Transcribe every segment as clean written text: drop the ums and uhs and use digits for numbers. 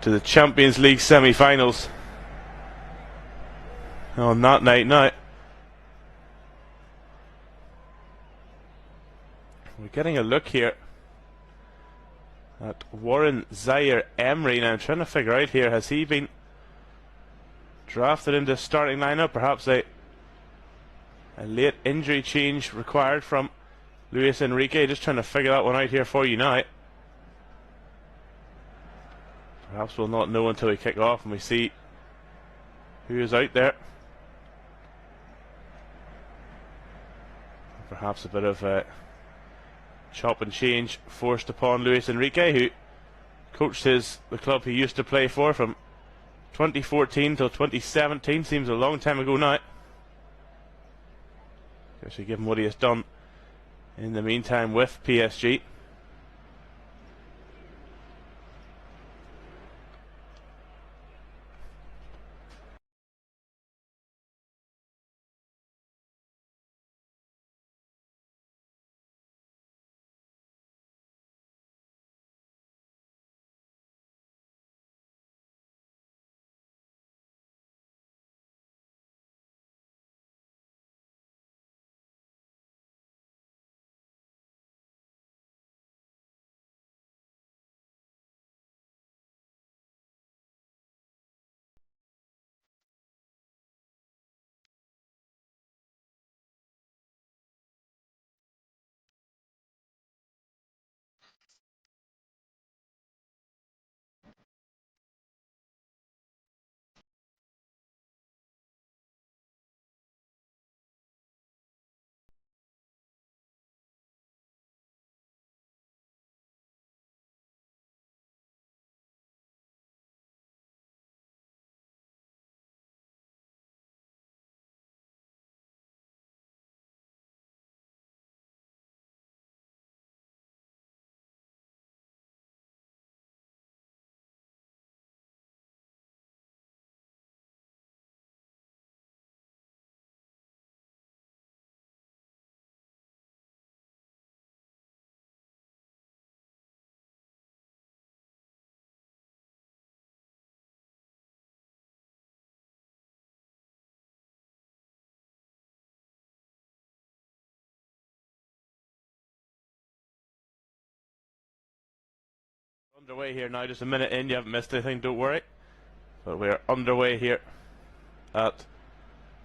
to the Champions League semi-finals on that night now. We're getting a look here at Warren Zaire-Emery. Now I'm trying to figure out here, has he been drafted into starting lineup? Perhaps a late injury change required from Luis Enrique. Just trying to figure that one out here for you now. Perhaps we'll not know until we kick off and we see who is out there. Perhaps a bit of a chop and change forced upon Luis Enrique, who coached the club he used to play for from 2014 till 2017. Seems a long time ago now. Especially given what he has done in the meantime with PSG. Underway here now, just a minute in, you haven't missed anything, don't worry. But we're underway here at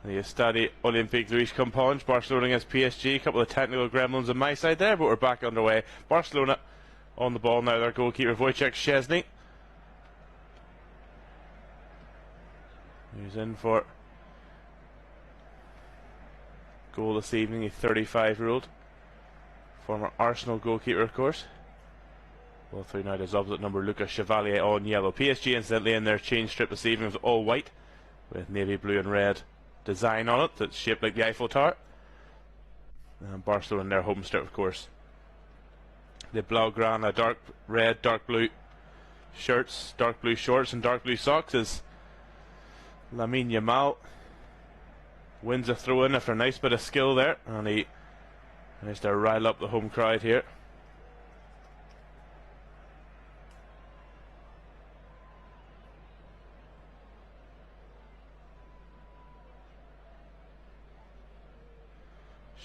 the Estadi Olympique Luis Companys. Barcelona against PSG. A couple of technical gremlins on my side there, but we're back underway. Barcelona on the ball now, their goalkeeper Wojciech Szczesny, who's in for goal this evening, a 35-year-old former Arsenal goalkeeper, of course. Well, through now his opposite number, Lucas Chevalier, on yellow. PSG, incidentally, in their change strip this evening was all white with navy blue and red design on it that's shaped like the Eiffel Tower. And Barcelona in their home strip, of course. The Blaugrana, dark red, dark blue shirts, dark blue shorts and dark blue socks as Lamine Yamal wins a throw-in after a nice bit of skill there, and he managed to rile up the home crowd here.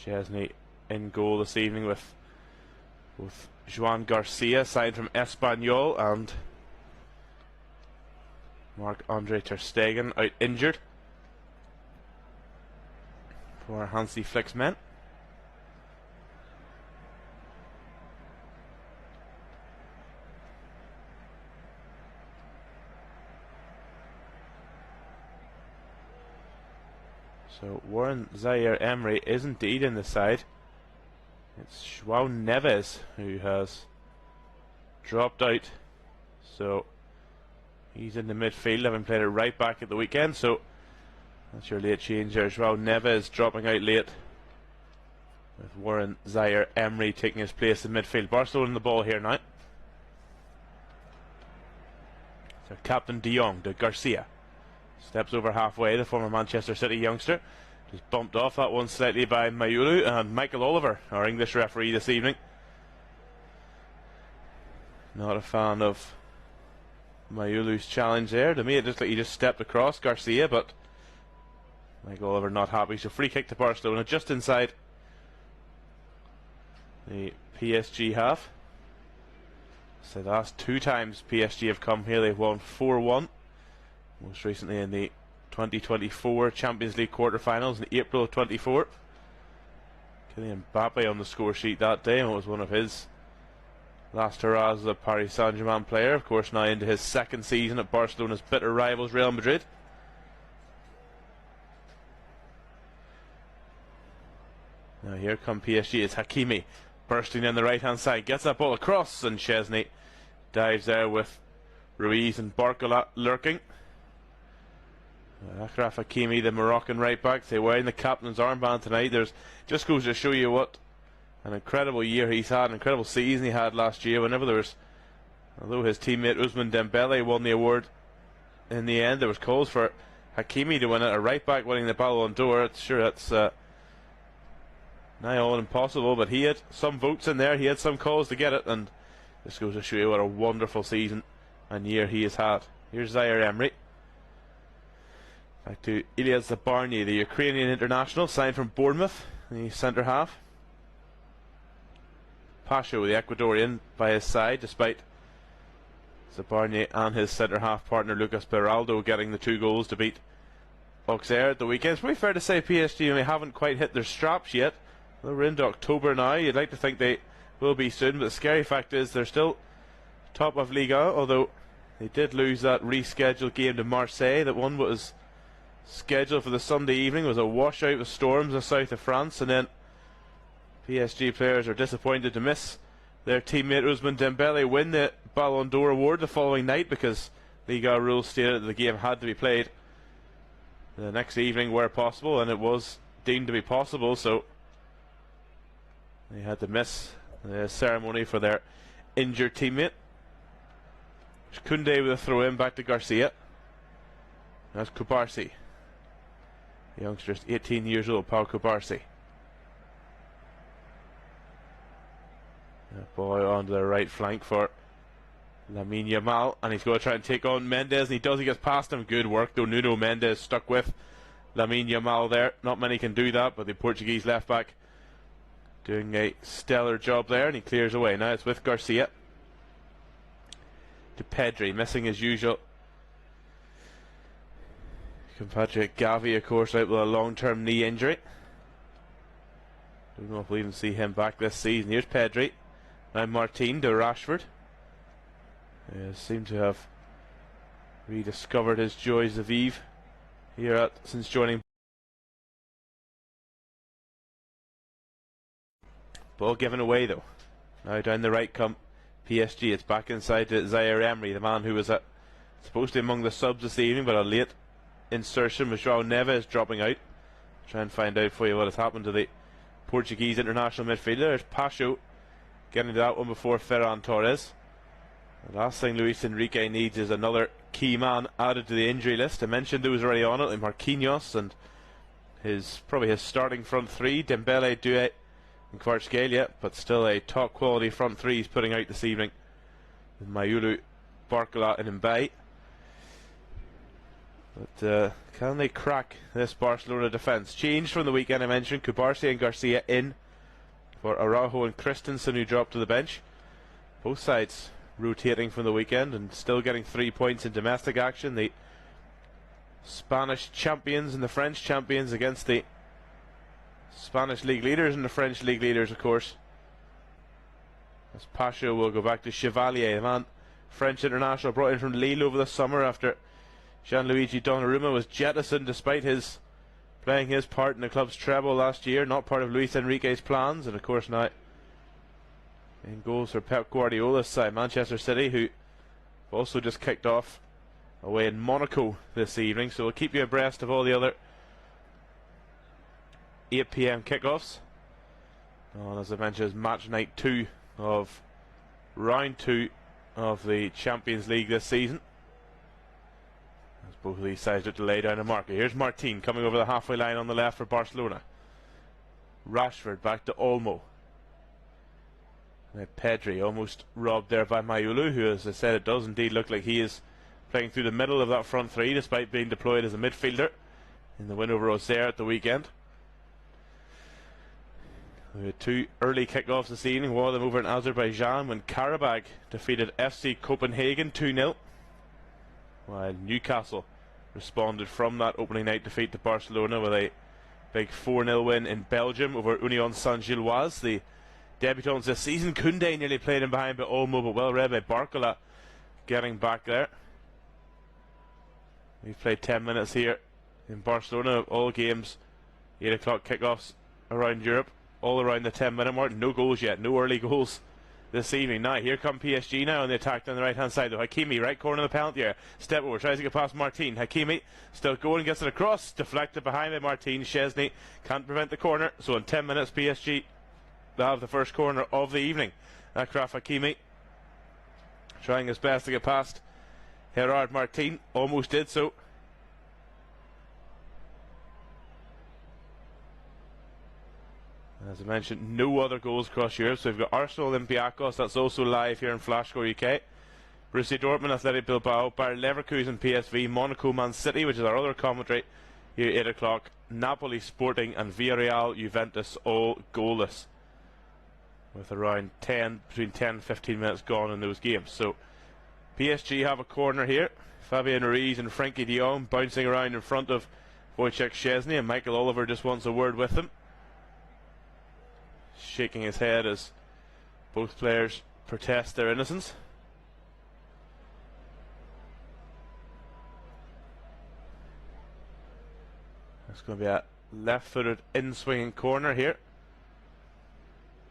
Szczesny in goal this evening with both Joan Garcia, signed from Espanyol, and Marc-Andre ter Stegen out injured for Hansi Flick's men. So Warren Zaire-Emery is indeed in the side. It's João Neves who has dropped out. So he's in the midfield, having played it right back at the weekend. So that's your late change there. João Neves dropping out late, with Warren Zaire-Emery taking his place in midfield. Barcelona in the ball here now. So Captain De Jong, de Garcia, steps over halfway, the former Manchester City youngster. Just bumped off that one slightly by Mayulu, and Michael Oliver, our English referee this evening. Not a fan of Mayulu's challenge there. To me, it looked like he just stepped across Garcia, but Mike Oliver not happy. So free kick to Barcelona just inside the PSG half. So the last 2 times PSG have come here, they've won 4-1. Most recently in the 2024 Champions League quarterfinals in April of 24. Kylian Mbappe on the score sheet that day, and it was one of his last hurrahs as a Paris Saint-Germain player. Of course, now into his 2nd season at Barcelona's bitter rivals Real Madrid. Now here come PSG. It's Hakimi bursting in the right hand side, gets that ball across, and Chesney dives there with Ruiz and Barcola lurking. Achraf Hakimi, the Moroccan right back, they're wearing the captain's armband tonight. There's just goes to show you what an incredible year he's had, an incredible season he had last year. Although his teammate Ousmane Dembele won the award in the end, there was calls for Hakimi to win it, a right back winning the Ballon d'Or. That's nigh all impossible, but he had some votes in there, he had some calls to get it, and this goes to show you what a wonderful season and year he has had. Here's Zaire Emery. Back to Ilias Zabarny, the Ukrainian international, signed from Bournemouth, the centre half. Pasho, the Ecuadorian, by his side, despite Zabarny and his centre half partner Lucas Beraldo getting the 2 goals to beat Auxerre at the weekend. It's pretty fair to say PSG only haven't quite hit their straps yet. Well, we're into October now. You'd like to think they will be soon, but the scary fact is they're still top of Liga, although they did lose that rescheduled game to Marseille. That one was scheduled for the Sunday evening, was a washout with storms in the south of France, and then PSG players are disappointed to miss their teammate Ousmane Dembele win the Ballon d'Or award the following night, because Liga rules stated that the game had to be played the next evening where possible, and it was deemed to be possible, so they had to miss the ceremony for their injured teammate. Koundé with a throw in back to Garcia. That's Kubarsi. The youngster's 18 years old, Pau Kubarsi. Ball onto the right flank for Lamine Yamal, and he's going to try and take on Mendes, and he does. He gets past him. Good work though. Nuno Mendes stuck with Lamine Yamal there. Not many can do that, but the Portuguese left back doing a stellar job there, and he clears away. Now it's with Garcia to Pedri, missing his usual compatriot Gavi, of course, out with a long-term knee injury. Don't know if we'll even see him back this season. Here's Pedri. Now Martin to Rashford. He seemed to have rediscovered his joys of Vive here since joining. Ball given away though. Now down the right come PSG. It's back inside to Zaire Emery, the man who was supposed to be among the subs this evening, but a late insertion with João Neves dropping out. Try and find out for you what has happened to the Portuguese international midfielder. There's Pasho getting to that one before Ferran Torres. The last thing Luis Enrique needs is another key man added to the injury list. I mentioned who was already on it, like Marquinhos and probably his starting front 3, Dembele, Doué and Kvaratskhelia, but still a top quality front 3 he's putting out this evening with Mayulu, Barcola and Mbaye. But can they crack this Barcelona defence? Changed from the weekend, I mentioned. Kubarsi and Garcia in for Araujo and Christensen, who dropped to the bench. Both sides rotating from the weekend and still getting 3 points in domestic action. The Spanish champions and the French champions against the Spanish league leaders and the French league leaders, of course. As Pasha will go back to Chevalier, the man French international brought in from Lille over the summer after Gianluigi Donnarumma was jettisoned despite his playing his part in the club's treble last year, not part of Luis Enrique's plans. And of course now in goals for Pep Guardiola's side, Manchester City, who also just kicked off away in Monaco this evening. So we'll keep you abreast of all the other 8 PM kickoffs. And as I mentioned, it's match night 2 of round 2 of the Champions League this season. As both of these sides look to lay down a marker. Here's Martin coming over the halfway line on the left for Barcelona. Rashford back to Olmo. Now Pedri almost robbed there by Mayulu, who, as I said, it does indeed look like he is playing through the middle of that front three despite being deployed as a midfielder in the win over Auxerre at the weekend. We had two early kickoffs this evening, one of them over in Azerbaijan when Karabakh defeated FC Copenhagen 2-0, while Newcastle responded from that opening night defeat to Barcelona with a big 4-0 win in Belgium over Union Saint-Gilloise. The debutants this season, Koundé nearly played in behind by Olmo, but well read by Barcola getting back there. We've played 10 minutes here in Barcelona, all games 8 o'clock kickoffs around Europe, all around the 10-minute mark. No goals yet, no early goals this evening. Now here come PSG now on the attack down the right hand side though. Hakimi, right corner of the penalty area, step over, tries to get past Martin. Hakimi still going, gets it across, deflected behind by Martin. Szczesny can't prevent the corner, so in 10 minutes PSG they'll have the first corner of the evening. Achraf Hakimi trying his best to get past Gerard Martin, almost did so. As I mentioned, no other goals across Europe. So we've got Arsenal Olympiacos, that's also live here in Flashscore UK. Borussia Dortmund, Athletic Bilbao, Bayer Leverkusen, PSV, Monaco, Man City, which is our other commentary here at 8 o'clock. Napoli, Sporting, and Villarreal, Juventus, all goalless, with around between 10 and 15 minutes gone in those games. So PSG have a corner here. Fabian Ruiz and Frankie de Jong bouncing around in front of Wojciech Szczesny, and Michael Oliver just wants a word with them, shaking his head as both players protest their innocence. It's going to be a left-footed in-swinging corner here.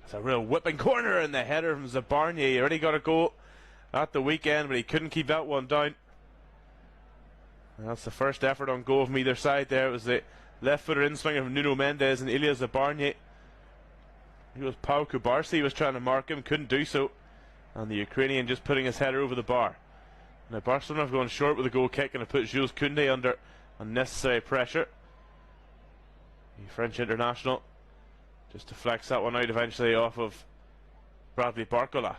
It's a real whipping corner, and the header from Zabarnyi. He already got a goal at the weekend, but he couldn't keep that one down. And that's the first effort on goal from either side there. It was the left-footed in-swinger from Nuno Mendes and Ilya Zabarnyi. It was Pau Kubarsi was trying to mark him, couldn't do so, and the Ukrainian just putting his header over the bar. Now Barcelona have gone short with a goal kick and have put Jules Koundé under unnecessary pressure. The French international just deflects that one out eventually off of Bradley Barcola.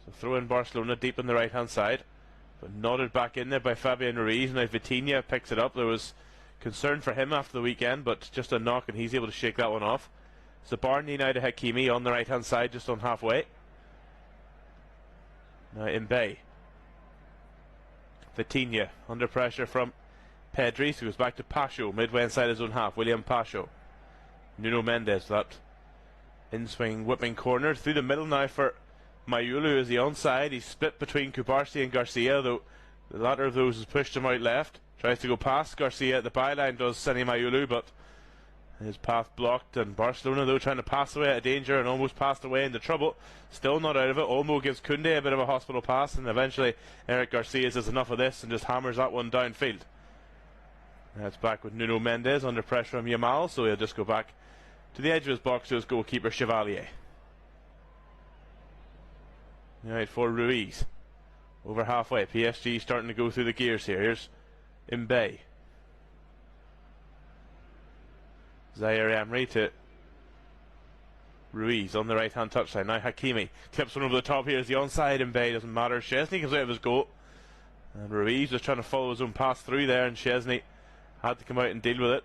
So throw in Barcelona deep on the right hand side, but nodded back in there by Fabian Ruiz. Now Vitinha picks it up. There was concern for him after the weekend, but just a knock and he's able to shake that one off. Zabarnyi now to Hakimi on the right hand side, just on halfway. Now Mbaye. Vitinha under pressure from Pedri, so goes back to Pacho midway inside his own half. William Pacho. Nuno Mendes, that in-swing whipping corner through the middle now for Mayulu. Is he onside? He's split between Kubarsi and Garcia, though the latter of those has pushed him out left. Tries to go past Garcia at the byline, does Seni Mayulu, but his path blocked. And Barcelona though trying to pass away out of danger and almost passed away into trouble. Still not out of it. Olmo gives Koundé a bit of a hospital pass, and eventually Eric Garcia says enough of this and just hammers that one downfield. That's back with Nuno Mendes under pressure from Yamal, so he'll just go back to the edge of his box to his goalkeeper Chevalier. Right, for Ruiz. Over halfway. PSG starting to go through the gears here. Here's Mbaye. Zaire Emery to Ruiz on the right hand touchline. Now Hakimi clips one over the top here. Is the onside? Mbaye, doesn't matter. Szczesny comes out of his goal, and Ruiz was trying to follow his own pass through there, and Szczesny had to come out and deal with it.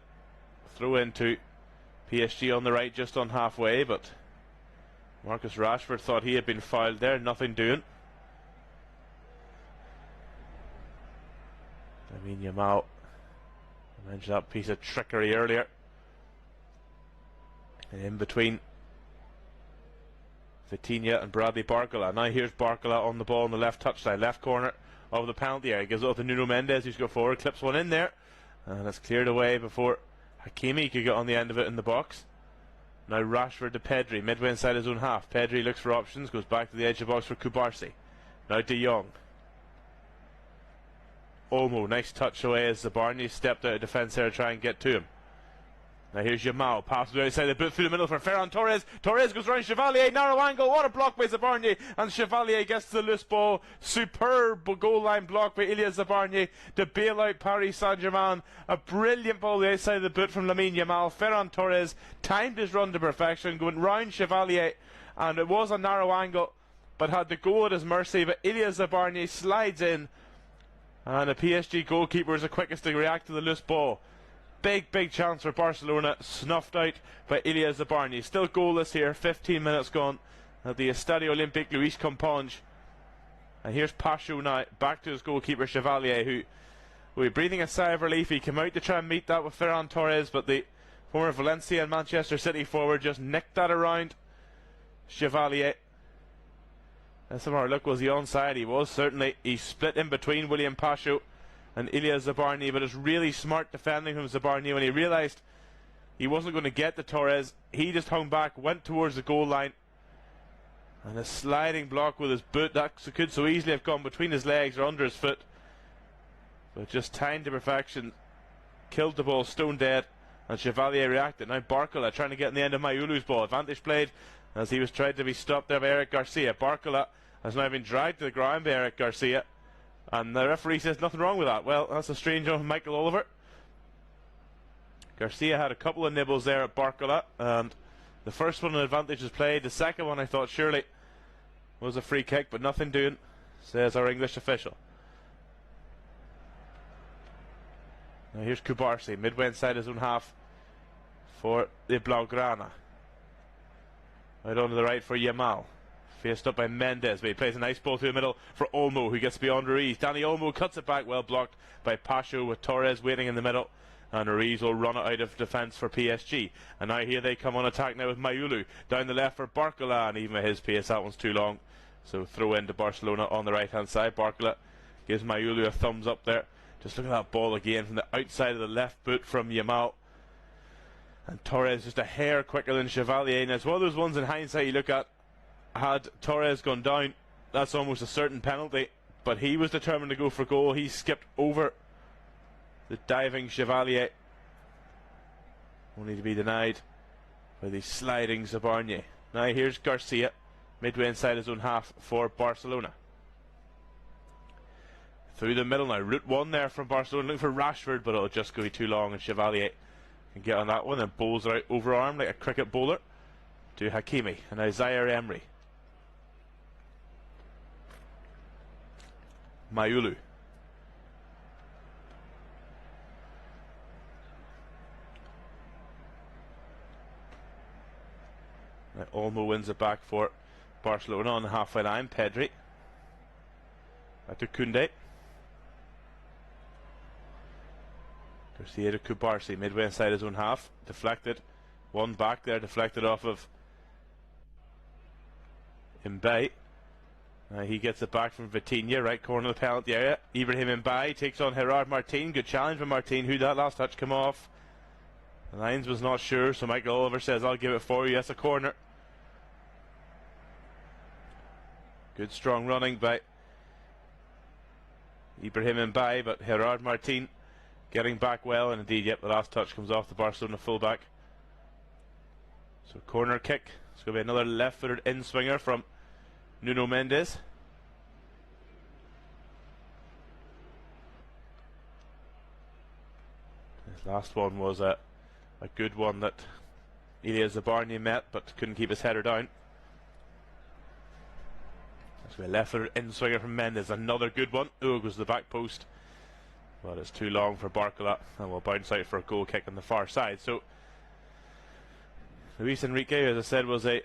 Throw into PSG on the right, just on halfway, but Marcus Rashford thought he had been fouled there. Nothing doing. I mean, Yamal, I mentioned that piece of trickery earlier. And in between Vitinha and Bradley Barcola. Now here's Barcola on the ball on the left touchline, left corner of the penalty area. Gives it up to Nuno Mendes, who's got forward, clips one in there, and it's cleared away before Hakimi could get on the end of it in the box. Now Rashford to Pedri, midway inside his own half. Pedri looks for options, goes back to the edge of the box for Kubarsi. Now De Jong. Olmo, nice touch away as Zabarnyi stepped out of defence there to try and get to him. Now here's Yamal, passes outside the boot through the middle for Ferran Torres. Torres goes round Chevalier, narrow angle, what a block by Zabarnyi, and Chevalier gets the loose ball. Superb goal line block by Ilya Zabarnyi to bail out Paris Saint-Germain. A brilliant ball the outside of the boot from Lamine Yamal. Ferran Torres timed his run to perfection, going round Chevalier, and it was a narrow angle, but had the goal at his mercy. But Ilya Zabarnyi slides in And the PSG goalkeeper is the quickest to react to the loose ball. Big chance for Barcelona, snuffed out by Ilya Zabarny. Still goalless here, 15 minutes gone at the Estadio Olympique Luis Companys. And here's Pacho now, back to his goalkeeper Chevalier, who will be breathing a sigh of relief. He came out to try and meet that with Ferran Torres, but the former Valencia and Manchester City forward just nicked that around Chevalier. Let's have our look. Was he onside? He was, certainly. He split in between William Pacho and Ilya Zabarny, but it's really smart defending from Zabarny. When he realised he wasn't going to get the Torres, he just hung back, went towards the goal line, and a sliding block with his boot that could so easily have gone between his legs or under his foot, but just timed to perfection, killed the ball stone dead, and Chevalier reacted. Now Barcola trying to get in the end of Mayulu's ball. Advantage played as he was tried to be stopped there by Eric Garcia. Barcola has now been dragged to the ground by Eric Garcia, and the referee says nothing wrong with that. Well, that's a strange one from Michael Oliver. Garcia had a couple of nibbles there at Barcola, and the first one an advantage was played. The second one I thought surely was a free kick, but nothing doing, says our English official. Now here's Cubarsí, midway inside his own half for the Blaugrana. Right on to the right for Yamal. Faced up by Mendes, but he plays a nice ball through the middle for Olmo, who gets beyond Ruiz. Dani Olmo cuts it back, well blocked by Pacho with Torres waiting in the middle. And Ruiz will run it out of defence for PSG. And now here they come on attack now with Mayulu. Down the left for Barcola, and even at his pace that one's too long. So throw into Barcelona on the right hand side. Barcola gives Mayulu a thumbs up there. Just look at that ball again from the outside of the left boot from Yamal. And Torres just a hair quicker than Chevalier. And it's one of those ones in hindsight you look at. Had Torres gone down, that's almost a certain penalty. But he was determined to go for goal. He skipped over the diving Chevalier, only to be denied by the sliding Zabarny. Now here's Garcia, midway inside his own half for Barcelona. Through the middle now, route one there from Barcelona, looking for Rashford, but it'll just go too long, and Chevalier can get on that one and bowls it out overarm like a cricket bowler to Hakimi and now Zaire Emery. Mayulu. Now Olmo wins it back for Barcelona on the halfway line. Pedri. Back to Koundé. Garcia to Cubarsí, midway inside his own half. Deflected. One back there, deflected off of Mbaye. He gets it back from Vitinha, right corner of the penalty area. Ibrahim Mbaye takes on Gerard Martin. Good challenge from Martin. Who that last touch come off? The Lions was not sure, so Michael Oliver says, I'll give it for you. That's a corner. Good strong running by Ibrahim Mbaye, but Gerard Martin getting back well, and indeed, yep, the last touch comes off the Barcelona fullback. So corner kick. It's going to be another left-footed in-swinger from Nuno Mendes. This last one was a good one that Ilya Zabarny met, but couldn't keep his header down. That's going to be a left-footed in-swinger from Mendes. Another good one. Oh, it was the back post. But it's too long for Barcola, and will bounce out for a goal kick on the far side. So Luis Enrique, as I said, was the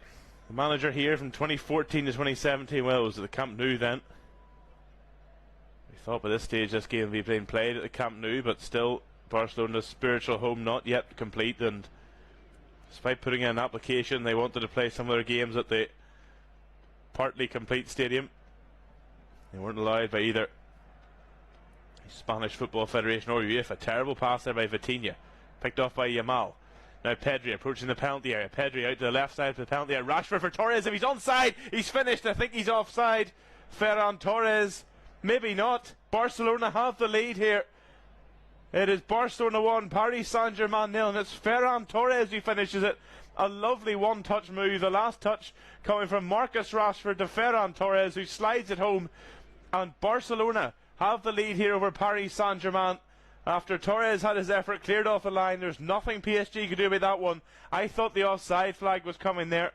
manager here from 2014 to 2017. Well, it was at the Camp Nou then. We thought by this stage this game would be being played at the Camp Nou, but still Barcelona's spiritual home not yet complete, and despite putting in an application, they wanted to play some of their games at the partly complete stadium. They weren't allowed by either Spanish Football Federation or UEFA. Terrible pass there by Vitinha, picked off by Yamal. Now Pedri approaching the penalty area. Pedri out to the left side of the penalty area. Rashford for Torres. If he's onside, he's finished. I think he's offside. Ferran Torres, maybe not. Barcelona have the lead here. It is Barcelona 1, Paris Saint-Germain 0, and it's Ferran Torres who finishes it. A lovely one-touch move. The last touch coming from Marcus Rashford to Ferran Torres, who slides it home, and Barcelona have the lead here over Paris Saint-Germain. After Torres had his effort cleared off the line, there's nothing PSG could do with that one. I thought the offside flag was coming there.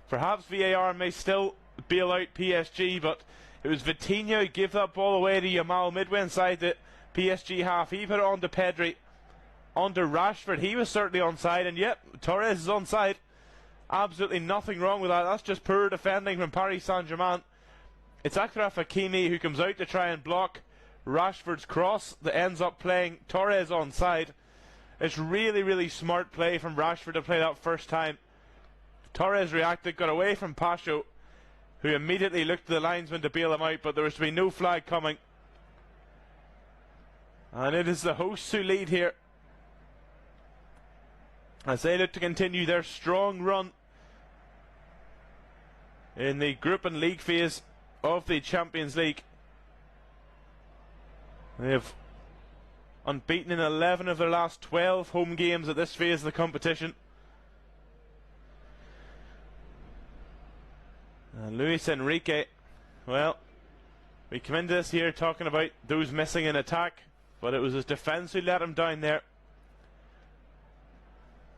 Perhaps VAR may still bail out PSG, but It was Vitinha who gave that ball away to Yamal midway inside the PSG half. He put it on to Pedri, on to Rashford. He was certainly onside, and yep, Torres is onside. Absolutely nothing wrong with that. That's just poor defending from Paris Saint-Germain. It's Achraf Hakimi who comes out to try and block Rashford's cross that ends up playing Torres onside. It's really, really smart play from Rashford to play that first time. Torres reacted, got away from Pacho, who immediately looked to the linesman to bail him out, but there was to be no flag coming. And it is the hosts who lead here, as they look to continue their strong run in the group and league phase of the Champions League. They have unbeaten in 11 of their last 12 home games at this phase of the competition. And Luis Enrique, well, we come into this here talking about those missing in attack, but it was his defence who let him down there.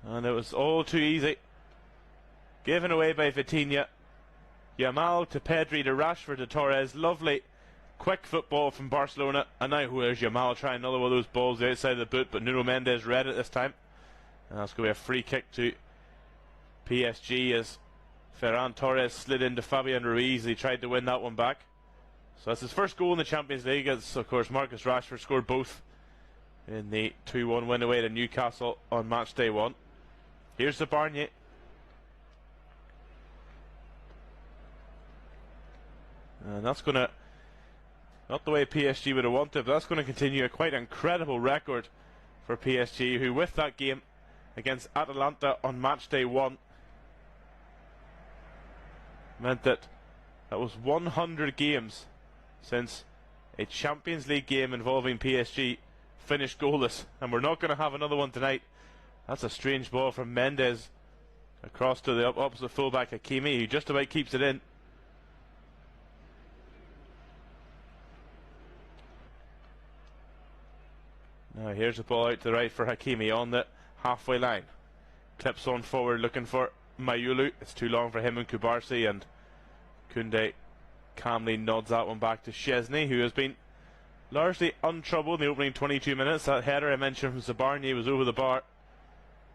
And it was all too easy. Given away by Vitinha. Yamal to Pedri to Rashford to Torres. Lovely quick football from Barcelona. And now where's Yamal trying another one of those balls outside the boot, but Nuno Mendes read it this time. And that's going to be a free kick to PSG as Ferran Torres slid into Fabian Ruiz. He tried to win that one back. So that's his first goal in the Champions League, as of course Marcus Rashford scored both in the 2-1 win away to Newcastle on match day 1. Here's the Barnier. And that's going to, not the way PSG would have wanted, but that's going to continue a quite incredible record for PSG, who with that game against Atalanta on match day 1 meant that was 100 games since a Champions League game involving PSG finished goalless, and we're not going to have another one tonight. That's a strange ball from Mendes across to the opposite fullback Hakimi, who just about keeps it in. Now here's the ball out to the right for Hakimi on the halfway line. Clips on forward looking for Mayulu. It's too long for him and Kubarsi, and Koundé calmly nods that one back to Szczesny, who has been largely untroubled in the opening 22 minutes. That header I mentioned from Zabarnyi was over the bar.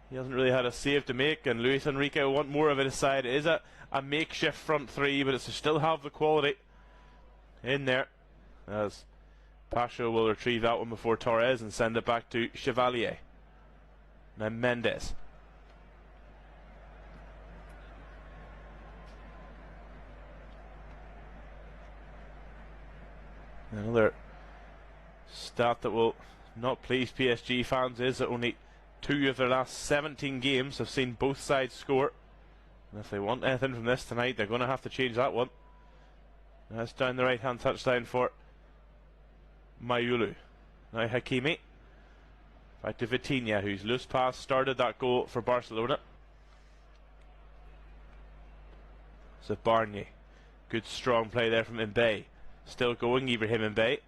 He hasn't really had a save to make, and Luis Enrique will want more of it aside. It is a makeshift front three, but it's to still have the quality in there, as Pacho will retrieve that one before Torres and send it back to Chevalier. Now Mendes. Another stat that will not please PSG fans is that only 2 of their last 17 games have seen both sides score. And if they want anything from this tonight, they're going to have to change that one. That's down the right hand touchline for Mayulu. Now Hakimi. Back to Vitinha, whose loose pass started that goal for Barcelona. So Barnier. Good strong play there from Mbaye. Still going, Ibrahim Mbaye.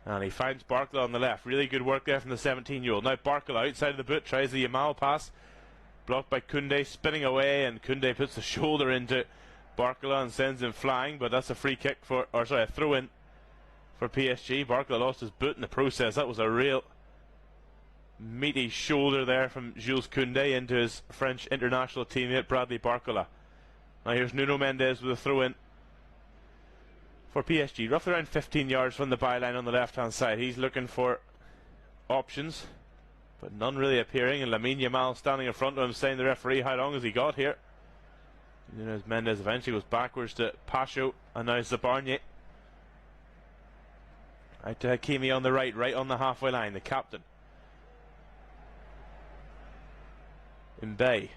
And he finds Barcola on the left. Really good work there from the 17-year-old. Now Barcola outside of the boot, tries the Yamal pass. Blocked by Koundé, spinning away, and Koundé puts the shoulder into Barcola and sends him flying, but that's a free kick for, or sorry, a throw in for PSG. Barcola lost his boot in the process. That was a real meaty shoulder there from Jules Koundé into his French international teammate Bradley Barcola. Now here's Nuno Mendes with a throw in for PSG, roughly around 15 yards from the byline on the left hand side. He's looking for options, but none really appearing, and Lamine Yamal standing in front of him saying to the referee, how long has he got here? Nuno Mendes eventually goes backwards to Pacho, and now it's Zabarnyi. Out to Hakimi on the right on the halfway line, the captain. Mbaye,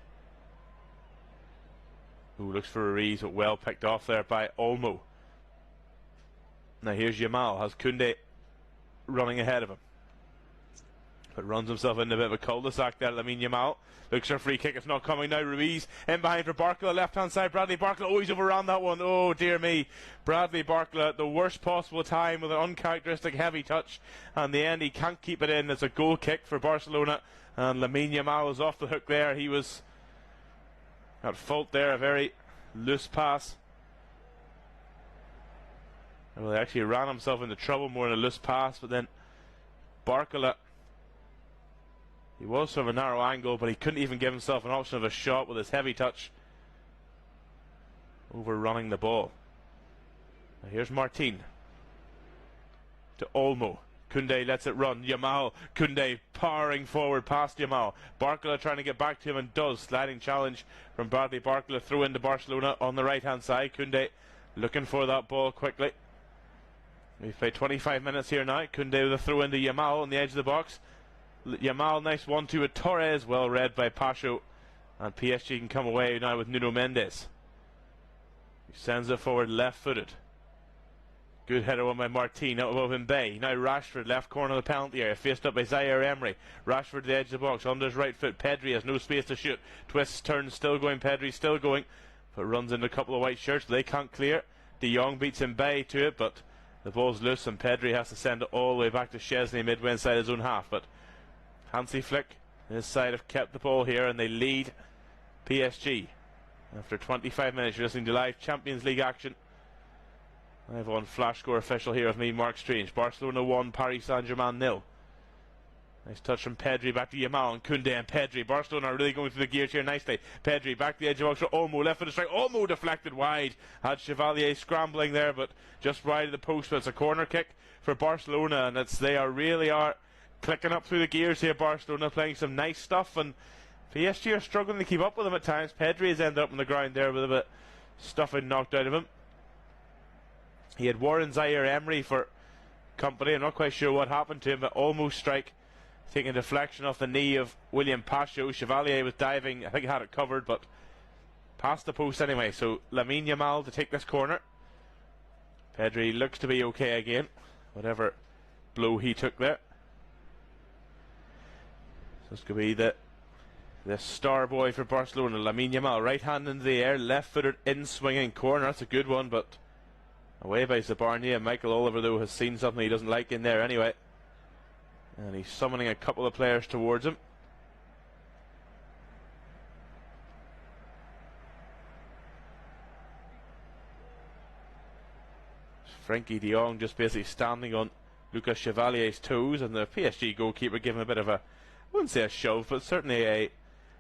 who looks for Ruiz, but well picked off there by Olmo. Now here's Yamal, has Koundé running ahead of him, but runs himself into a bit of a cul-de-sac there. Lamine Yamal looks for a free kick, it's not coming now. Ruiz in behind for Barcola, left hand side. Bradley Barcola, oh, he's overran that one. Oh dear me, Bradley Barcola at the worst possible time with an uncharacteristic heavy touch, and in the end he can't keep it in. It's a goal kick for Barcelona, and Lamine Yamal was off the hook there. He was at fault there, a very loose pass. Well, he actually ran himself into trouble more in a loose pass, but then Barcola, he was from a narrow angle, but he couldn't even give himself an option of a shot with his heavy touch, overrunning the ball. Now here's Martin to Olmo. Koundé lets it run. Yamal. Koundé powering forward past Yamal. Barcola trying to get back to him and does. Sliding challenge from Bradley Barcola. Throw into Barcelona on the right hand side. Koundé looking for that ball quickly. We've played 25 minutes here now. Koundé with a throw into Yamal on the edge of the box. Yamal, nice 1-2 with Torres. Well read by Pacho. And PSG can come away now with Nuno Mendes. He sends it forward left footed. Good header one by Martin out above Mbaye. Now Rashford, left corner of the penalty area, faced up by Zaire Emery. Rashford to the edge of the box, under his right foot. Pedri has no space to shoot. Twists, turns, still going. Pedri still going, but runs into a couple of white shirts. They can't clear. De Jong beats Mbaye to it, but the ball's loose and Pedri has to send it all the way back to Chesney midway inside his own half. But Hansi Flick and his side have kept the ball here and they lead PSG. After 25 minutes, you're listening to live Champions League action. I have one flash score official here of me, Mark Strange. Barcelona 1, Paris Saint-Germain 0. Nice touch from Pedri back to Yamal and Koundé and Pedri. Barcelona are really going through the gears here nicely. Pedri back to the edge of the box for Olmo, left for the strike. Olmo deflected wide. Had Chevalier scrambling there, but just wide of the post. But it's a corner kick for Barcelona, and they really are clicking up through the gears here. Barcelona playing some nice stuff, and PSG are struggling to keep up with them at times. Pedri has ended up on the ground there with a bit of stuffing knocked out of him. He had Warren Zaire Emery for company. I'm not quite sure what happened to him, but almost strike, taking a deflection off the knee of William Pacho. Chevalier was diving, I think he had it covered, but past the post anyway. So Lamine Yamal to take this corner. Pedri looks to be okay again, whatever blow he took there. So this could be the star boy for Barcelona, Lamine Yamal. Right hand into the air, left footed in swinging corner. That's a good one, but away by Zabarnia. Michael Oliver though has seen something he doesn't like in there anyway, and he's summoning a couple of players towards him. Frankie de Jong just basically standing on Lucas Chevalier's toes, and the PSG goalkeeper giving a bit of a, I wouldn't say a shove, but certainly a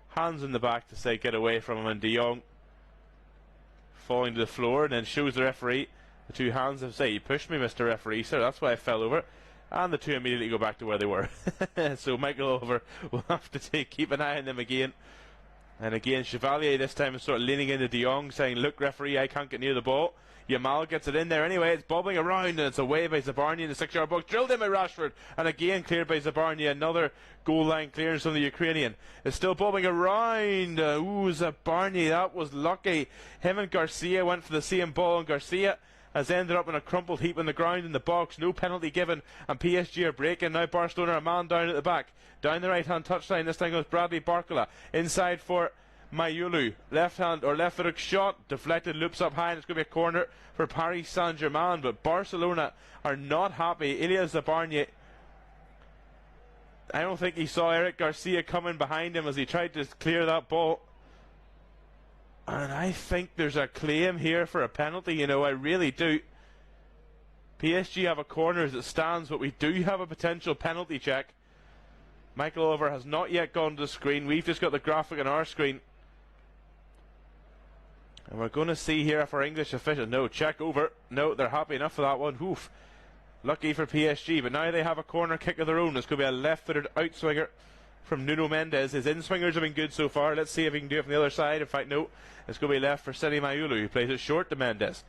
hands in the back to say get away from him, and de Jong falling to the floor and then shows the referee the two hands and say, "You pushed me, Mr. Referee, sir, that's why I fell over." And the two immediately go back to where they were. So Michael Oliver will have to keep an eye on them again. And again, Chevalier this time is sort of leaning into de Jong, saying, "Look, referee, I can't get near the ball." Yamal gets it in there anyway. It's bobbing around, and it's away by Zabarnia in the 6-yard box. Drilled in by Rashford, and again cleared by Zabarnia. Another goal line clearance from the Ukrainian. It's still bobbing around. Zabarnia, that was lucky. Him and Garcia went for the same ball, and Garcia has ended up in a crumpled heap on the ground in the box. No penalty given, and PSG are breaking. Now Barcelona, a man down at the back. Down the right hand touchline, this time goes Bradley Barcola. Inside for Mayulu. Left hand or left footed shot. Deflected, loops up high, and it's going to be a corner for Paris Saint-Germain. But Barcelona are not happy. Ilya Zabarnia, I don't think he saw Eric Garcia coming behind him as he tried to clear that ball. And I think there's a claim here for a penalty, I really do. PSG have a corner as it stands, but we do have a potential penalty check. Michael Oliver has not yet gone to the screen. We've just got the graphic on our screen. And we're going to see here if our English official... No, check over. No, they're happy enough for that one. Oof. Lucky for PSG, but now they have a corner kick of their own. This could be a left-footed outswinger from Nuno Mendes. His in-swingers have been good so far. Let's see if he can do it from the other side. In fact, no. It's going to be left for Seni Mayulu, who plays it short to Mendes.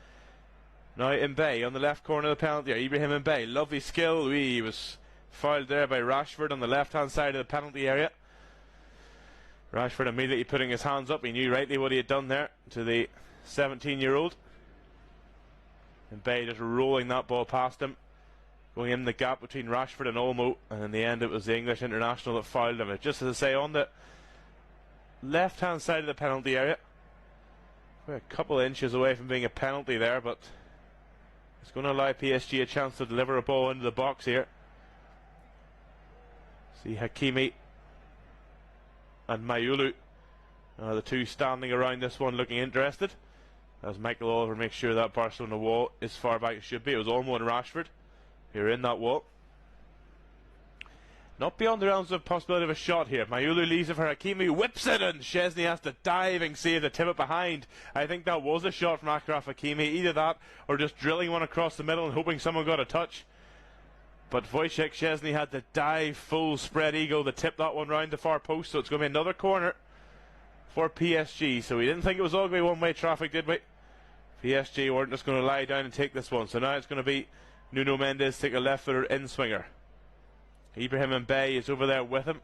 Now Mbaye on the left corner of the penalty area. Ibrahim Mbaye, lovely skill. He was fouled there by Rashford on the left-hand side of the penalty area. Rashford immediately putting his hands up. He knew rightly what he had done there to the 17-year-old. Mbaye just rolling that ball past him, going in the gap between Rashford and Olmo, and in the end it was the English international that fouled him. It's just, as I say, on the left-hand side of the penalty area. We're a couple of inches away from being a penalty there, but it's going to allow PSG a chance to deliver a ball into the box here. See Hakimi and Mayulu, the two standing around this one looking interested. as Michael Oliver makes sure that Barcelona wall is far back it should be. It was Olmo and Rashford who are in that wall. Not beyond the realms of possibility of a shot here. Mayulu leaves it for Hakimi, whips it, and Szczesny has to diving save to tip it behind. I think that was a shot from Achraf Hakimi, either that or just drilling one across the middle and hoping someone got a touch. But Wojciech Szczesny had to dive full spread eagle to tip that one round the far post, so it's going to be another corner for PSG. So we didn't think it was all going to be one-way traffic, did we? PSG weren't just going to lie down and take this one, so now it's going to be Nuno Mendes take a left-footer in-swinger. Ibrahim Mbaye is over there with him,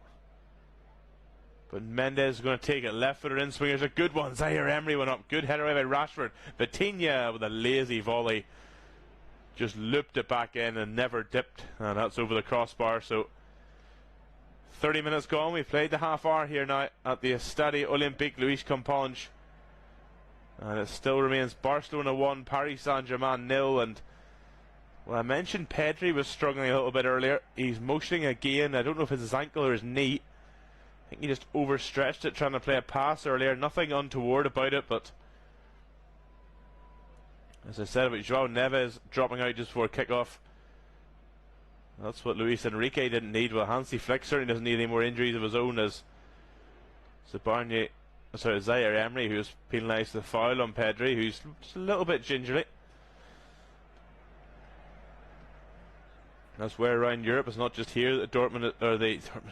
but Mendes is going to take it. Left-footer in-swinger is a good one. Zaire Emery went up. Good header away by Rashford. Vitinha with a lazy volley just looped it back in and never dipped, and that's over the crossbar. So 30 minutes gone. We've played the half hour here now at the Estadio Olympique Luis Companys, and it still remains Barcelona 1, Paris Saint-Germain 0. And well, I mentioned Pedri was struggling a little bit earlier. He's motioning again. I don't know if it's his ankle or his knee. I think he just overstretched it trying to play a pass earlier. Nothing untoward about it, but as I said about Joao Neves dropping out just before kickoff, that's what Luis Enrique didn't need. Well, Hansi Flick certainly doesn't need any more injuries of his own, as Zaire Emery, who was penalised the foul on Pedri, who's just a little bit gingerly. That's where around Europe, it's not just here that Dortmund's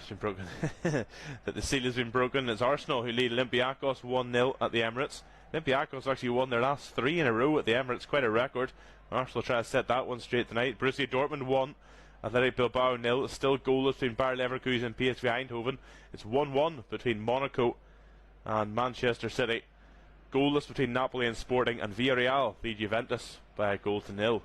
been broken, that the seal has been broken. It's Arsenal who lead Olympiacos 1-0 at the Emirates. Olympiacos actually won their last 3 in a row at the Emirates, quite a record. Arsenal try to set that one straight tonight. Borussia Dortmund 1, Athletic Bilbao 0. It's still goalless between Bayer Leverkusen and PSV Eindhoven. It's 1-1 between Monaco and Manchester City. Goalless between Napoli and Sporting, and Villarreal lead Juventus by a 1-0.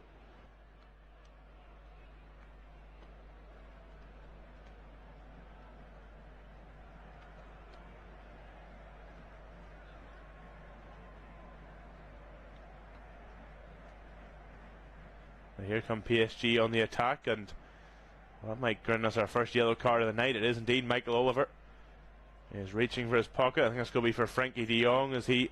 Here come PSG on the attack, and well, that might grant us our first yellow card of the night. It is indeed. Michael Oliver is reaching for his pocket. I think it's going to be for Frankie de Jong as he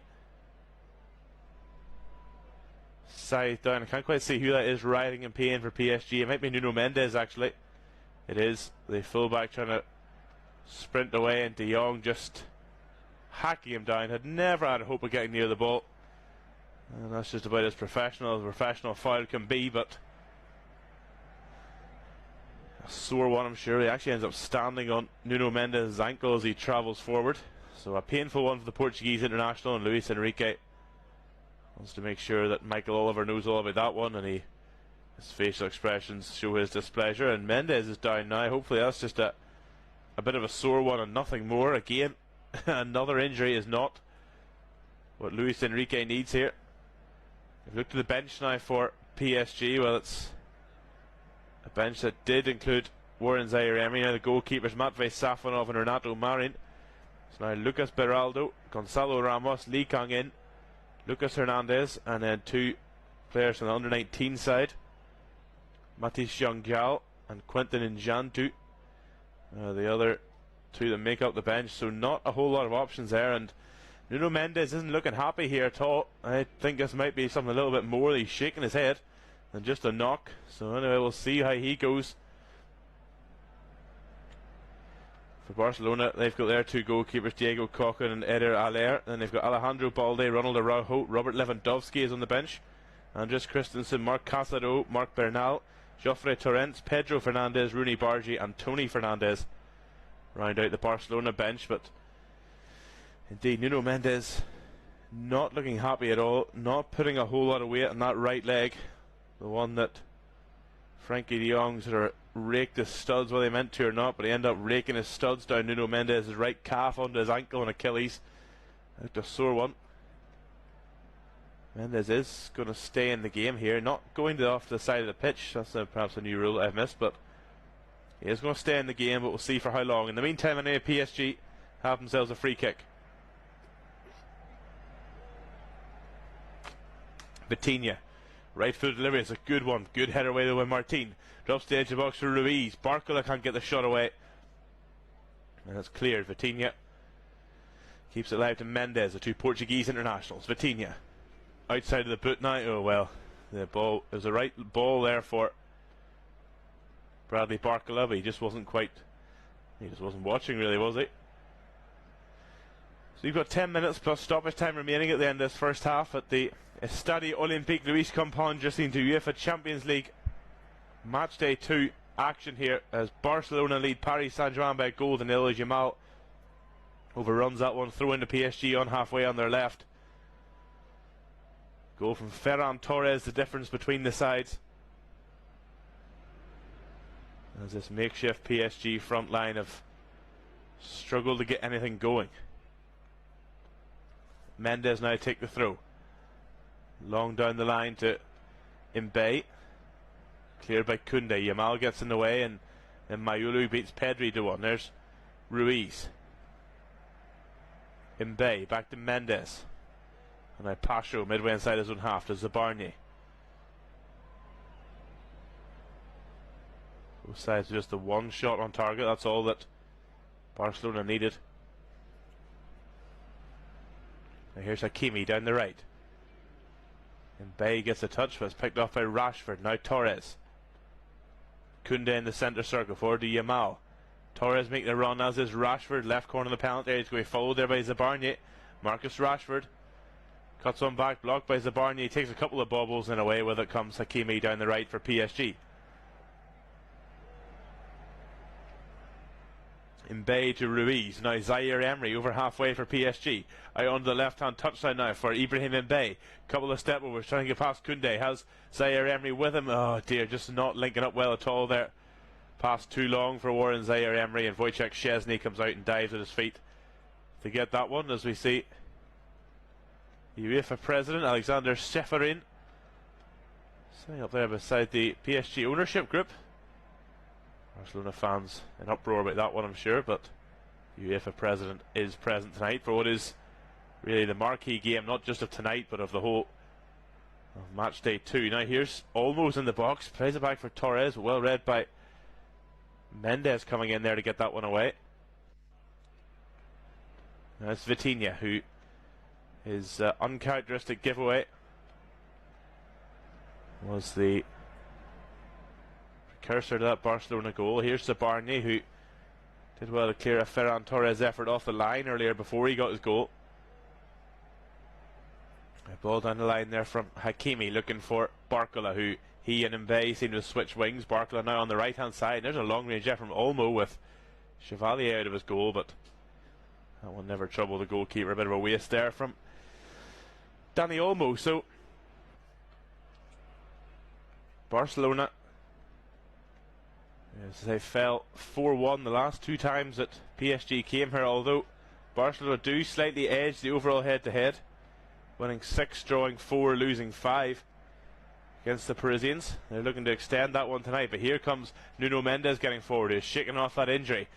scythed down. I can't quite see who that is riding in pain for PSG. It might be Nuno Mendes, actually. It is. The fullback trying to sprint away, and de Jong just hacking him down. Had never had a hope of getting near the ball. And that's just about as professional as a professional foul can be, but a sore one, I'm sure. He actually ends up standing on Nuno Mendes' ankle as he travels forward. So a painful one for the Portuguese international, and Luis Enrique wants to make sure that Michael Oliver knows all about that one, and his facial expressions show his displeasure. And Mendes is down now. Hopefully that's just a bit of a sore one and nothing more. Again, another injury is not what Luis Enrique needs here. If you look to the bench now for PSG, well, it's a bench that did include Warren Zaire-Emery. Now the goalkeepers Matvei Safonov and Renato Marin. So now Lucas Beraldo, Gonzalo Ramos, Lee Kang-in, Lucas Hernandez, and then 2 players from the under-19 side, Matisse Jean-Gal and Quentin Njantu. The other 2 that make up the bench, so not a whole lot of options there, and Nuno Mendes isn't looking happy here at all. I think this might be something a little bit more. He's shaking his head than just a knock. So anyway, we'll see how he goes. For Barcelona, they've got their 2 goalkeepers, Diego Coca and Eder Aller. Then they've got Alejandro Balde, Ronald Araujo, Robert Lewandowski is on the bench, Andres Christensen, Marc Casado, Marc Bernal, Joffre Torrents, Pedro Fernandez, Rooney Bargi and Tony Fernandez round out the Barcelona bench. But indeed, Nuno Mendes not looking happy at all, not putting a whole lot of weight on that right leg, the one that Frankie de Jong sort of raked his studs, whether they meant to or not, but he ended up raking his studs down Nuno Mendes' right calf onto his ankle and Achilles. Looked a sore one. Mendes is going to stay in the game here, not going off the side of the pitch. That's perhaps a new rule I've missed, but he is going to stay in the game, but we'll see for how long. In the meantime, anyway, PSG have themselves a free kick. Vitinha, right foot delivery, it's a good one, good header away though by Martin, drops the edge of the box for Ruiz. Barcola can't get the shot away, and it's cleared. Vitinha keeps it alive to Mendes, the 2 Portuguese internationals. Vitinha outside of the boot now. Oh well, the ball, it was the right ball there for Bradley Barcola, but he just wasn't watching really, was he? So you've got 10 minutes plus stoppage time remaining at the end of this first half at the Estadio Olympique Luis Companys, just into UEFA Champions League match day 2 action here as Barcelona lead Paris Saint-Germain by a goal to nil. Yamal overruns that one, throw into PSG on halfway on their left. Goal from Ferran Torres, the difference between the sides, as this makeshift PSG front line have struggled to get anything going. Mendes now take the throw. Long down the line to Mbaye. Cleared by Koundé. Yamal gets in the way, and then Mayulu beats Pedri to 1. There's Ruiz. Mbaye back to Mendes. And now Pacho midway inside his own half to Zabarnyi. Both sides just the one shot on target. That's all that Barcelona needed. Now here's Hakimi down the right. Mbaye gets a touch, but it's picked off by Rashford. Now Torres. Koundé in the centre circle, forward to Yamal. Torres making a run, as is Rashford. Left corner of the penalty area. He's going to be followed there by Zabarnyi. Marcus Rashford cuts one back, blocked by Zabarnyi. He takes a couple of bobbles, and away with it comes Hakimi down the right for PSG. Mbaye to Ruiz. Now Zaire Emery over halfway for PSG. Out on the left hand touchline now for Ibrahim Mbaye. Couple of step overs trying to get past Koundé. Has Zaire Emery with him. Oh dear, just not linking up well at all there. Pass too long for Warren Zaire Emery, and Wojciech Szczesny comes out and dives at his feet to get that one, as we see UEFA President Alexander Seferin sitting up there beside the PSG ownership group. Barcelona fans in uproar about that one, I'm sure, but the UEFA President is present tonight for what is really the marquee game, not just of tonight, but of the whole of match day 2. Now here's Olmo's in the box, plays it back for Torres, well read by Mendes coming in there to get that one away. Now it's Vitinha, who his uncharacteristic giveaway was the precursor to that Barcelona goal. Here's Zabarnyi, who did well to clear a Ferran Torres effort off the line earlier before he got his goal. A ball down the line there from Hakimi, looking for Barcola, who he and Mbaye seem to switch wings. Barcola now on the right hand side. There's a long range effort from Olmo with Chevalier out of his goal, but that one never troubled the goalkeeper. A bit of a waste there from Dani Olmo. So Barcelona, as they fell 4-1 the last 2 times that PSG came here, although Barcelona do slightly edge the overall head-to-head, winning 6, drawing 4, losing 5 against the Parisians. They're looking to extend that one tonight, but here comes Nuno Mendes getting forward. He's shaking off that injury.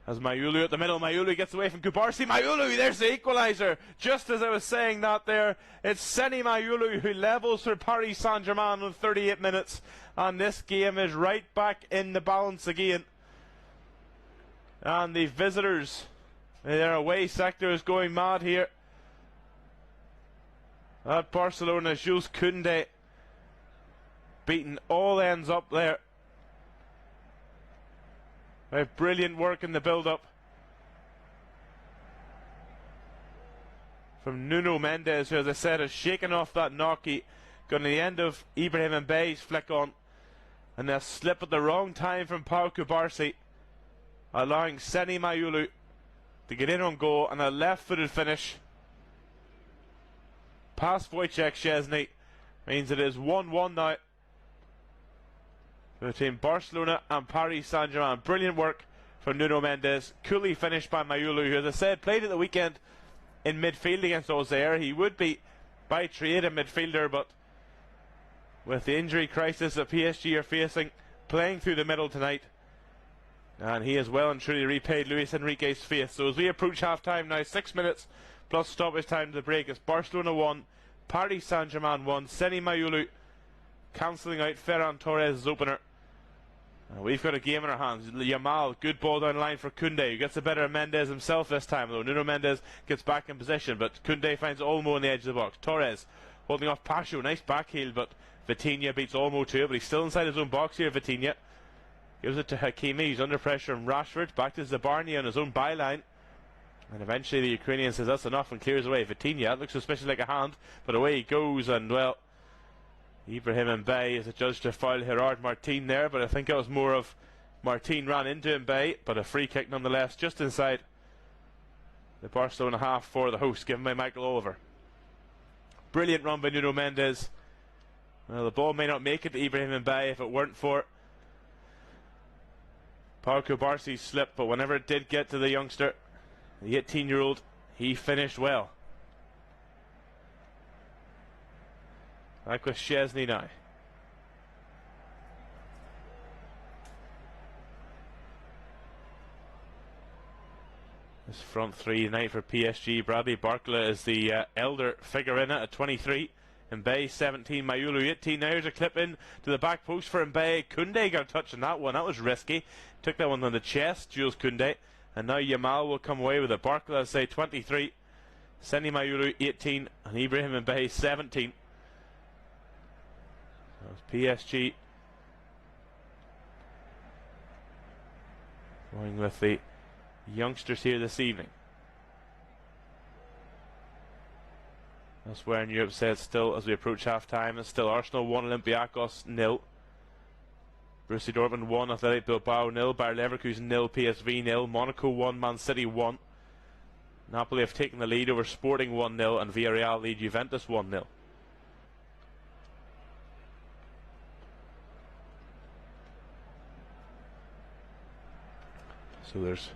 As Mayulu at the middle, Mayulu gets away from Kubarsi. Mayulu, there's the equaliser. Just as I was saying that there, it's Seni Mayulu who levels for Paris Saint-Germain in 38 minutes. And this game is right back in the balance again. And the visitors, their away sector is going mad here. At Barcelona, Jules Koundé beating all ends up there. Brilliant work in the build-up from Nuno Mendes, who, as I said, has shaken off that knock. He got on the end of Ibrahim Mbaye's flick on, and a slip at the wrong time from Pau Kubarsi, allowing Seni Mayulu to get in on goal, and a left-footed finish past Wojciech Szczesny means it is 1-1 now between Barcelona and Paris Saint-Germain. Brilliant work from Nuno Mendes, coolly finished by Mayulu, who, as I said, played at the weekend in midfield against Auxerre. He would be by trade a midfielder, but with the injury crisis that PSG are facing, playing through the middle tonight, and he has well and truly repaid Luis Enrique's faith. So as we approach half time now, 6 minutes plus stoppage time to the break, it's Barcelona 1, Paris Saint-Germain 1. Seni Mayulu cancelling out Ferran Torres' opener. We've got a game in our hands. Yamal, good ball down the line for Koundé, who gets the better of Mendes himself this time, though Nuno Mendes gets back in position, but Koundé finds Olmo on the edge of the box. Torres holding off Pacho. Nice back heel, but Vitinha beats Olmo to it, but he's still inside his own box here. Vitinha gives it to Hakimi. He's under pressure from Rashford. Back to Zabarny on his own byline. And eventually the Ukrainian says that's enough and clears away. Vitinha, that looks suspiciously like a hand, but away he goes, and well, Ibrahim Mbaye is adjudged to foul Gerard Martin there, but I think it was more of Martin ran into Mbaye, but a free kick nonetheless, just inside the Barcelona half for the host, given by Michael Oliver. Brilliant run by Nuno Mendes. Well, the ball may not make it to Ibrahim Mbaye if it weren't for Pau Cubarsi's slip, but whenever it did get to the youngster, the 18-year-old, he finished well. Back with Szczesny now. This front three tonight for PSG. Bradley Barcola is the elder figure in it at 23. Mbaye 17, Mayulu 18. Now here's a clip in to the back post for Mbaye. Koundé got a touch on that one. That was risky. Took that one on the chest, Jules Koundé. And now Yamal will come away with it. Barcola, say 23. Seni Mayulu 18. And Ibrahim Mbaye 17. PSG going with the youngsters here this evening. Elsewhere in Europe says still as we approach half time, it's still Arsenal 1, Olympiacos 0. Borussia Dortmund 1, Athletic Bilbao 0, Bayer Leverkusen 0, PSV 0, Monaco 1, Man City 1. Napoli have taken the lead over Sporting 1-0, and Villarreal lead Juventus 1-0. So there's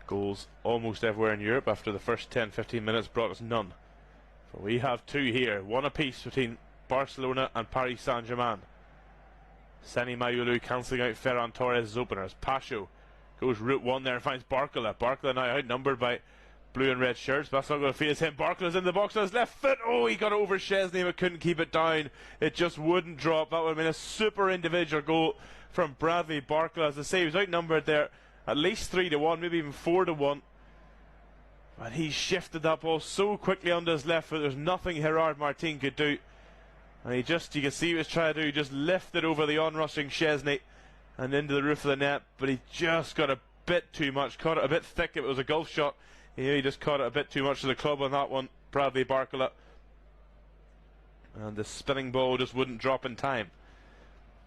goals almost everywhere in Europe. After the first 10-15 minutes brought us none. But we have two here, one apiece between Barcelona and Paris Saint-Germain. Seni Mayulu cancelling out Ferran Torres' openers. Pacho goes route one there and finds Barcola. Barcola now outnumbered by blue and red shirts, but that's not going to phase him. Barcola's in the box on his left foot. Oh, he got over Szczesny but couldn't keep it down. It just wouldn't drop. That would have been a super individual goal from Bradley Barcola. As I say, he was outnumbered there at least 3-1, maybe even 4-1. But he shifted that ball so quickly onto his left foot, there's nothing Gerard Martin could do. And you can see what he was trying to do, just lift it over the onrushing Szczesny and into the roof of the net, but he just got a bit too much, caught it a bit thick. If it was a golf shot, he just caught it a bit too much to the club on that one, Bradley Barcola. And the spinning ball just wouldn't drop in time.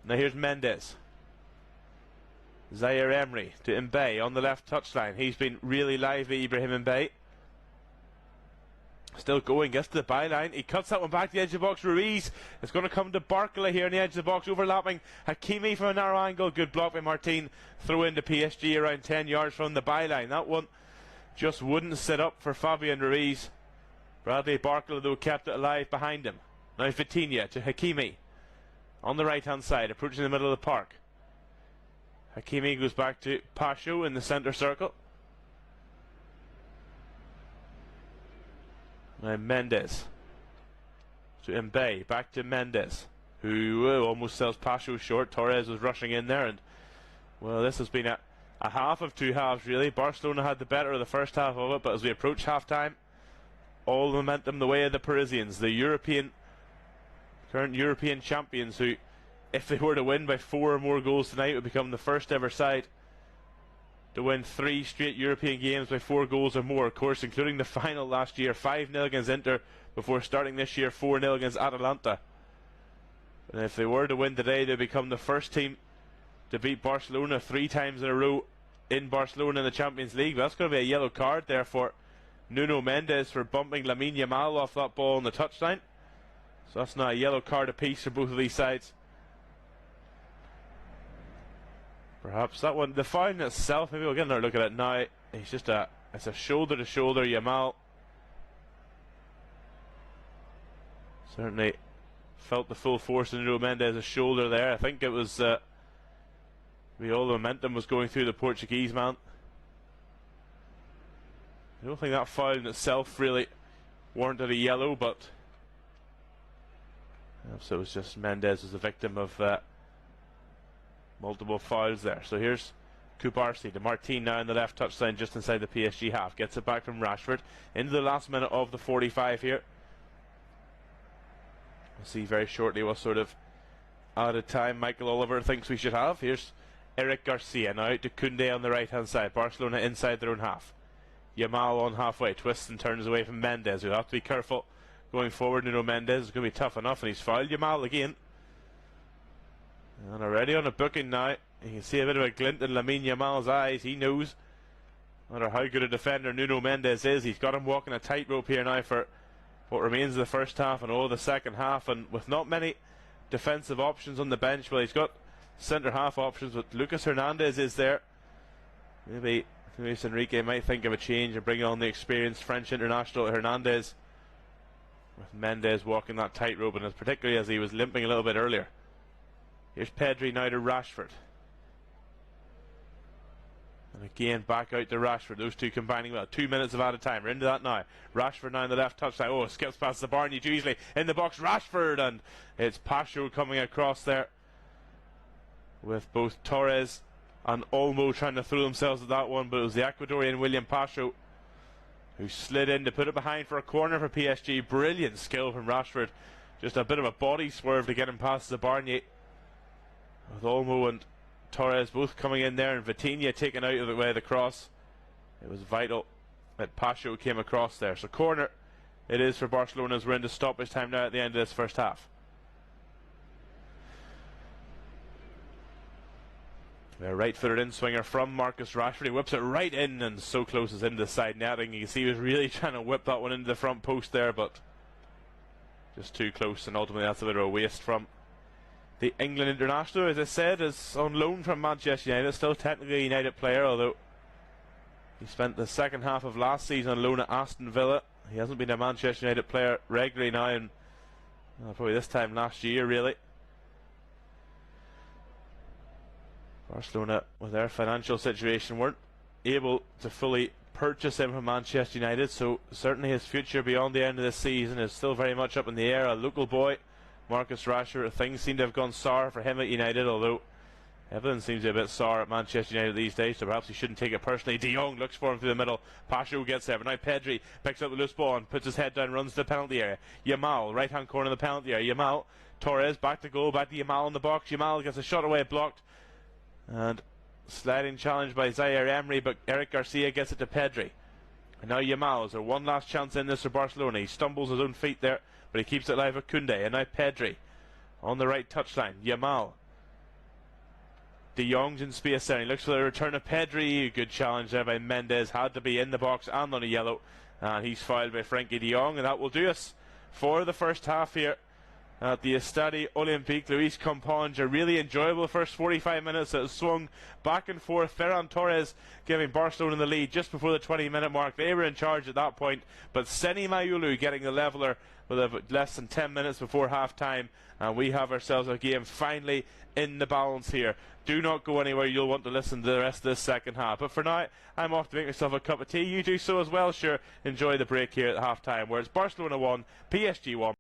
Now here's Mendes. Zaire Emery to Mbaye on the left touchline. He's been really lively, Ibrahim Mbaye. Still going, gets to the byline. He cuts that one back to the edge of the box. Ruiz is going to come to Barcola here on the edge of the box, overlapping Hakimi from a narrow angle. Good block by Martin. Throw into PSG around 10 yards from the byline. That one just wouldn't sit up for Fabian Ruiz. Bradley Barcola, though, kept it alive behind him. Now Vitinha to Hakimi on the right hand side, approaching the middle of the park. Hakimi goes back to Pacho in the centre circle. Now Mendes to Mbaye, back to Mendes, who almost sells Pacho short. Torres was rushing in there, and well, this has been a half of two halves really. Barcelona had the better of the first half of it, but as we approach half time, all the momentum the way of the Parisians, the current European champions, who, if they were to win by 4 or more goals tonight, would become the first ever side to win 3 straight European games by 4 goals or more, of course, including the final last year, 5-0 against Inter, before starting this year 4-0 against Atalanta. And if they were to win today, they'd become the first team to beat Barcelona 3 times in a row in Barcelona in the Champions League. But that's going to be a yellow card there for Nuno Mendes for bumping Lamine Yamal off that ball on the touchline. So that's now a yellow card apiece for both of these sides. Perhaps that one, the foul in itself, maybe we'll get another look at it now. It's just it's a shoulder to shoulder. Yamal certainly felt the full force of Nuno Mendes' shoulder there. I think it was all the momentum was going through the Portuguese man. I don't think that foul in itself really warranted a yellow, but perhaps it was just Mendes was a victim of multiple fouls there. So here's Cubarsí to Martin now in the left touchline just inside the PSG half. Gets it back from Rashford into the last minute of the 45 here. see very shortly what sort of added time Michael Oliver thinks we should have. Here's Eric Garcia now out to Koundé on the right hand side. Barcelona inside their own half. Yamal on halfway, twists and turns away from Mendes. We'll have to be careful going forward. Nuno Mendes is going to be tough enough, and he's fouled Yamal again. And already on a booking now. You can see a bit of a glint in Lamine Yamal's eyes. He knows no matter how good a defender Nuno Mendes is, he's got him walking a tightrope here now for what remains of the first half and all the second half. And with not many defensive options on the bench, well, he's got centre half options, but Lucas Hernandez is there. Maybe Luis Enrique might think of a change and bring on the experienced French international Hernandez, with Mendes walking that tightrope, and particularly as he was limping a little bit earlier. Here's Pedri now to Rashford. And again, back out to Rashford. Those two combining well. 2 minutes of added time. We're into that now. Rashford now in the left touchline. Oh, skips past the Barney too easily. In the box, Rashford. And it's Pacho coming across there, with both Torres and Olmo trying to throw themselves at that one. But it was the Ecuadorian William Pacho who slid in to put it behind for a corner for PSG. Brilliant skill from Rashford. Just a bit of a body swerve to get him past the Barney, with Olmo and Torres both coming in there, and Vitinha taken out of the way of the cross. It was vital that Pacho came across there. So corner it is for Barcelona as we're into stoppage time now at the end of this first half. A right-footed in-swinger from Marcus Rashford. He whips it right in, and so close as into the side netting. You can see he was really trying to whip that one into the front post there, but just too close, and ultimately that's a bit of a waste from the England international. As I said, is on loan from Manchester United. Still technically a United player, although he spent the second half of last season on loan at Aston Villa. He hasn't been a Manchester United player regularly now, and probably this time last year really. Barcelona, with their financial situation, weren't able to fully purchase him from Manchester United, so certainly his future beyond the end of this season is still very much up in the air. A local boy, Marcus Rashford, things seem to have gone sour for him at United, although everything seems to be a bit sour at Manchester United these days, so perhaps he shouldn't take it personally. De Jong looks for him through the middle. Pacho gets there, but now Pedri picks up the loose ball and puts his head down, runs to the penalty area. Yamal, right hand corner of the penalty area. Yamal, Torres, back to goal, back to Yamal in the box. Yamal gets a shot away, blocked, and sliding challenge by Zaire Emery, but Eric Garcia gets it to Pedri. And now Yamal, is there one last chance in this for Barcelona? He stumbles his own feet there, but he keeps it live with Koundé. And now Pedri on the right touchline. Yamal, De Jong's in space there. He looks for the return of Pedri. Good challenge there by Mendes. Had to be in the box and on a yellow, and he's fouled by Frenkie De Jong. And that will do us for the first half here at the Estadio Olympique Luis Companys. A really enjoyable first 45 minutes that swung back and forth. Ferran Torres giving Barcelona the lead just before the 20-minute mark. They were in charge at that point, but Seni Mayulu getting the leveller with less than 10 minutes before half time, and we have ourselves a game finally in the balance here. Do not go anywhere. You'll want to listen to the rest of this second half, but for now I'm off to make myself a cup of tea. You do so as well. Sure, enjoy the break here at half time, where it's Barcelona 1, PSG 1.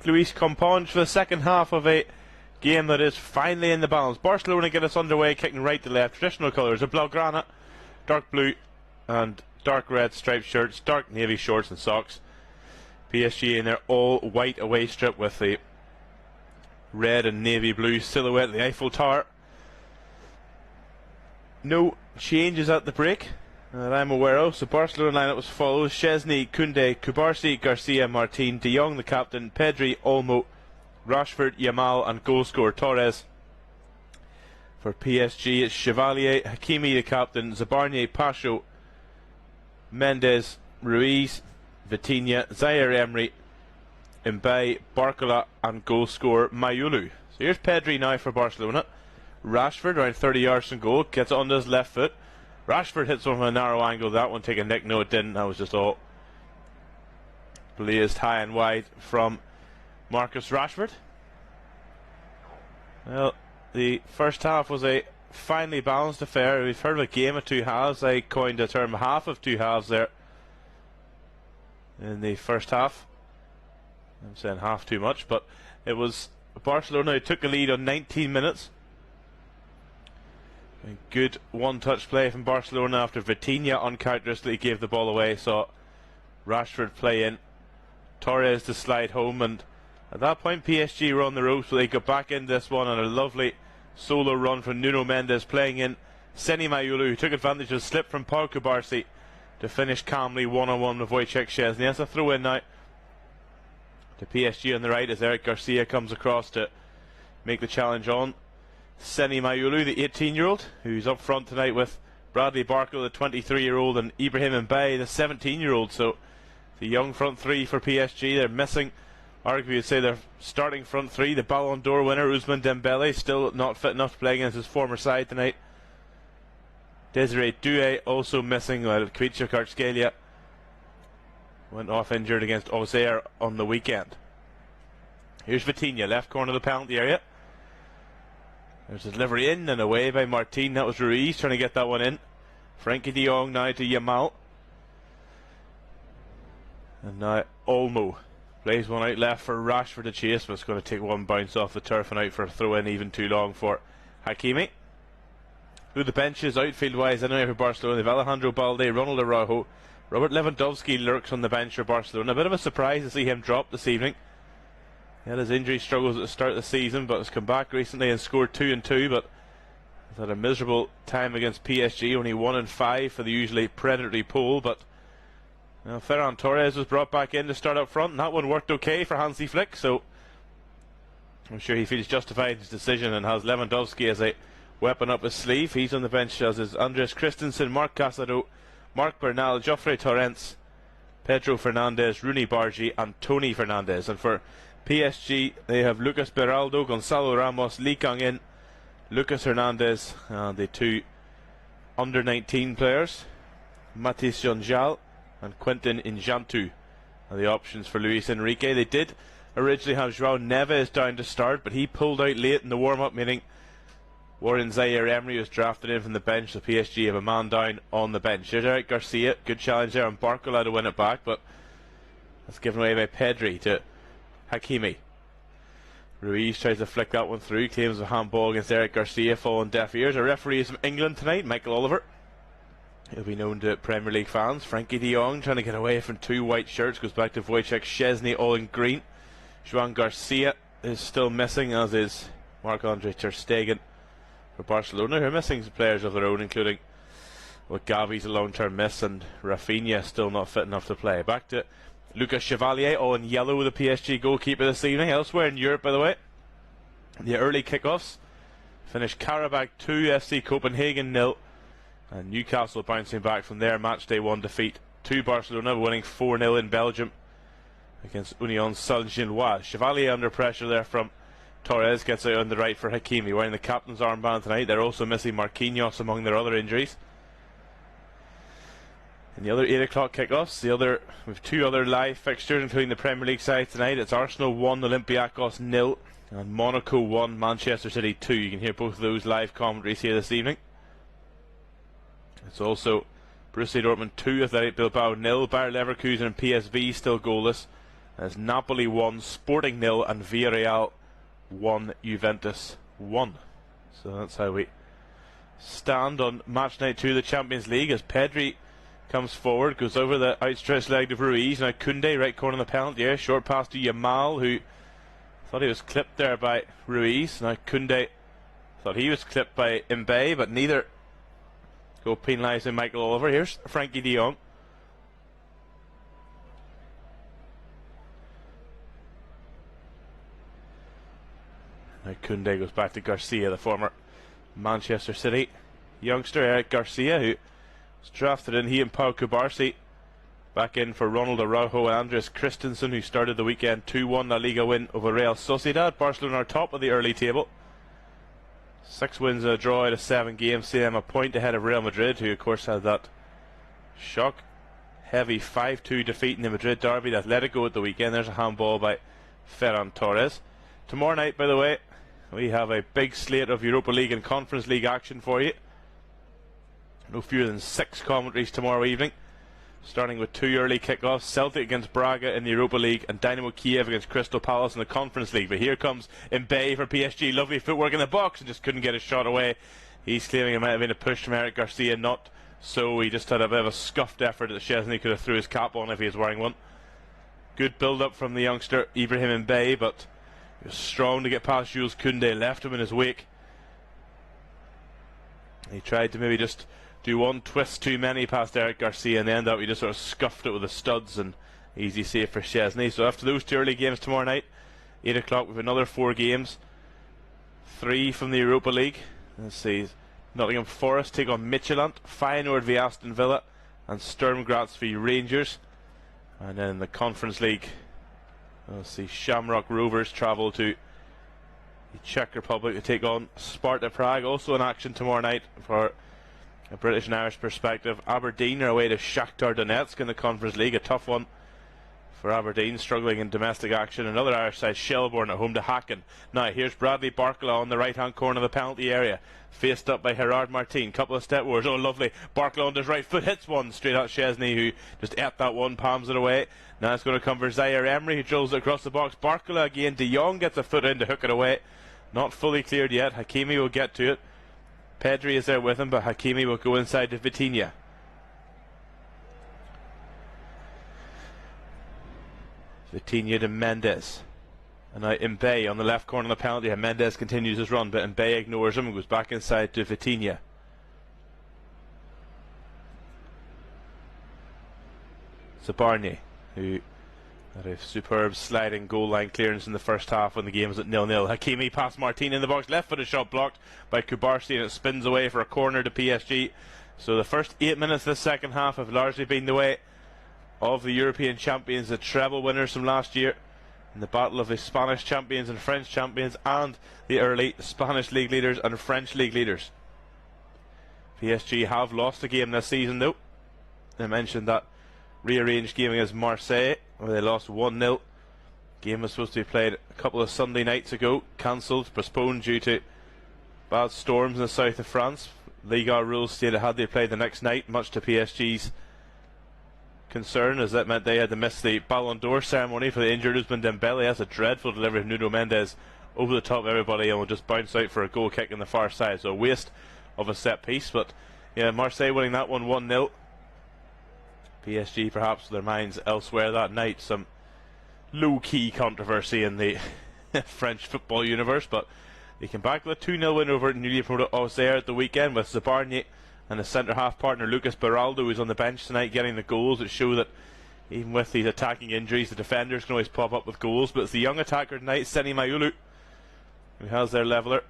Luis Companys for the second half of a game that is finally in the balance. Barcelona get us underway, kicking right to left. Traditional colours are blaugrana, dark blue and dark red striped shirts, dark navy shorts and socks. PSG in their all white away strip with the red and navy blue silhouette of the Eiffel Tower. No changes at the break that I'm aware of. So Barcelona lineup was follows: Szczesny, Koundé, Kubarsi, Garcia, Martin, De Jong the captain, Pedri, Olmo, Rashford, Yamal and goalscorer Torres. For PSG it's Chevalier, Hakimi the captain, Zabarnyi, Pacho, Mendes, Ruiz, Vitinha, Zaire Emery, Mbaye, Barcola and goalscorer Mayulu. So here's Pedri now for Barcelona. Rashford around 30 yards from goal, gets it onto his left foot. Rashford hits one from a narrow angle. That one taking nick. No, it didn't. That was just all blazed high and wide from Marcus Rashford. Well, the first half was a finely balanced affair. We've heard of a game of two halves. I coined the term half of two halves there in the first half. I'm saying half too much, but it was Barcelona who took the lead on 19 minutes. A good one-touch play from Barcelona after Vitinha uncharacteristically gave the ball away. Saw Rashford play in, Torres to slide home, and at that point PSG were on the ropes, but they got back in this one on a lovely solo run from Nuno Mendes playing in Seni Mayulu, who took advantage of a slip from Pau Kubarsi to finish calmly one-on-one with Wojciech Szczesny. That's a throw in now to PSG on the right as Eric Garcia comes across to make the challenge on Seni Mayulu, the 18-year-old, who's up front tonight with Bradley Barcola, the 23-year-old, and Ibrahim Mbaye, the 17-year-old. So the young front three for PSG. They're missing, arguably you'd say, their starting front three. The Ballon d'Or winner Ousmane Dembele still not fit enough to play against his former side tonight. Desiree Doué also missing, while Kvicha Kvaratskhelia went off injured against Auxerre on the weekend. Here's Vitinha, left corner of the penalty area. There's a delivery in and away by Martin. That was Ruiz trying to get that one in. Frankie de Jong now to Yamal. And now Olmo plays one out left for Rashford to chase, but it's going to take one bounce off the turf and out for a throw in, even too long for Hakimi. Who the bench is outfield wise anyway for Barcelona? They've Alejandro Balde, Ronald Araujo, Robert Lewandowski lurks on the bench for Barcelona. A bit of a surprise to see him drop this evening. He had his injury struggles at the start of the season, but has come back recently and scored 2 and 2, but has had a miserable time against PSG, only 1 and 5 for the usually predatory pool. But Ferran Torres was brought back in to start up front, and that one worked okay for Hansi Flick, so I'm sure he feels justified in his decision and has Lewandowski as a weapon up his sleeve. He's on the bench, as is Andres Christensen, Marc Casado, Marc Bernal, Joffrey Torrents, Pedro Fernandez, Rooney Bargi and Tony Fernandez. And for PSG they have Lucas Beraldo, Gonzalo Ramos, Lee Kang-in, Lucas Hernandez, and the two under 19 players, Mathis Jonjal and Quentin Injantu are the options for Luis Enrique. They did originally have João Neves down to start, but he pulled out late in the warm-up, meaning Warren Zaire Emery was drafted in from the bench. So PSG have a man down on the bench. There's Eric Garcia, good challenge there on Barcola to win it back, but that's given away by Pedri to Hakimi. Ruiz tries to flick that one through, claims a handball against Eric Garcia, falling deaf ears. A referee is from England tonight, Michael Oliver. He'll be known to Premier League fans. Frankie de Jong trying to get away from two white shirts, goes back to Wojciech Szczesny, all in green. Joan Garcia is still missing, as is Marc-Andre ter Stegen for Barcelona, who are missing some players of their own, including Gavi's a long-term miss, and Rafinha still not fit enough to play. Back to Lucas Chevalier, all in yellow, with the PSG goalkeeper this evening. Elsewhere in Europe, by the way, the early kickoffs finished Karabakh 2, FC Copenhagen 0, and Newcastle bouncing back from their matchday 1 defeat to Barcelona, winning 4-0 in Belgium against Union Saint-Gilloise. Chevalier under pressure there from Torres, gets out on the right for Hakimi, wearing the captain's armband tonight. They're also missing Marquinhos among their other injuries. In the other 8 o'clock kickoffs, with two other live fixtures, including the Premier League side tonight. It's Arsenal 1, Olympiacos 0, and Monaco 1, Manchester City 2. You can hear both of those live commentaries here this evening. It's also Borussia Dortmund 2, Athletic Bilbao 0, Bayer Leverkusen and PSV still goalless. as Napoli 1, Sporting 0, and Villarreal 1, Juventus 1. So that's how we stand on match night 2 of the Champions League, as Pedri comes forward, goes over the outstretched leg of Ruiz. Now Koundé, right corner of the penalty area, short pass to Yamal, who thought he was clipped there by Ruiz. Now Koundé thought he was clipped by Mbaye, but neither go penalising Michael Oliver. Here's Frankie de Jong. Now Koundé goes back to Garcia, the former Manchester City youngster. Eric Garcia, who was drafted in, he and Pau Cubarsí back in for Ronald Araujo and Andres Christensen, who started the weekend 2-1 La Liga win over Real Sociedad. Barcelona are top of the early table, 6 wins and a draw out of 7 games, see them a point ahead of Real Madrid, who of course had that shock heavy 5-2 defeat in the Madrid derby. The Atletico at the weekend. There's a handball by Ferran Torres. Tomorrow night, by the way, we have a big slate of Europa League and Conference League action for you. No fewer than 6 commentaries tomorrow evening, starting with 2 early kickoffs: Celtic against Braga in the Europa League and Dynamo Kiev against Crystal Palace in the Conference League. But here comes Mbaye for PSG. Lovely footwork in the box and just couldn't get a shot away. He's claiming it might have been a push from Eric Garcia. Not so. He just had a bit of a scuffed effort that Szczesny could have threw his cap on if he was wearing one. Good build-up from the youngster Ibrahim Mbaye, but he was strong to get past Jules Koundé, left him in his wake. He tried to maybe just do one twist too many past Eric Garcia, and then that we just sort of scuffed it with the studs, and easy save for Szczesny. So after those 2 early games tomorrow night, 8 o'clock, we've another 4 games. 3 from the Europa League. Let's see, Nottingham Forest take on Midtjylland, Feyenoord v Aston Villa, and Sturm Graz v Rangers. And then in the Conference League, let's see, Shamrock Rovers travel to the Czech Republic to take on Sparta Prague. Also in action tomorrow night for a British and Irish perspective. Aberdeen are away to Shakhtar Donetsk in the Conference League, a tough one for Aberdeen, struggling in domestic action. Another Irish side, Shelbourne, at home to Hacken. Now here's Bradley Barcola on the right hand corner of the penalty area, faced up by Gerard Martin. Couple of step wars. Oh lovely, Barcola on his right foot hits one straight at Szczesny, who just ate that one, palms it away. Now it's going to come for Zaire Emery, who drills it across the box. Barcola again, de Jong gets a foot in to hook it away. Not fully cleared yet. Hakimi will get to it. Pedri is there with him, but Hakimi will go inside to Vitinha. Vitinha to Mendes. And now Mbaye on the left corner of the penalty. Mendes continues his run, but Mbaye ignores him and goes back inside to Vitinha. Zabarnyi, who had a superb sliding goal line clearance in the first half when the game was at 0-0. Hakimi past Martin in the box, left footed shot blocked by Cubarsí, and it spins away for a corner to PSG. So the first 8 minutes of the second half have largely been the way of the European champions, the treble winners from last year, in the battle of the Spanish champions and French champions, and the early Spanish league leaders and French league leaders. PSG have lost a game this season though. I mentioned that rearranged game against Marseille, where they lost 1-0. Game was supposed to be played a couple of Sunday nights ago, cancelled, postponed due to bad storms in the south of France. Liga rules stated had they played the next night, much to PSG's concern, as that meant they had to miss the Ballon d'Or ceremony for the injured Ousmane Dembele. That's a dreadful delivery of Nuno Mendes over the top of everybody, and will just bounce out for a goal kick on the far side. So a waste of a set piece, but yeah, Marseille winning that one 1-0. PSG perhaps with their minds elsewhere that night. Some low-key controversy in the French football universe, but they came back with a 2-0 win over newly promoted Auxerre at the weekend, with Zabarnyi and his centre-half partner Lucas Beraldo, who's on the bench tonight, getting the goals, which show that even with these attacking injuries, the defenders can always pop up with goals. But it's the young attacker tonight, Seny Mayulu, who has their leveller.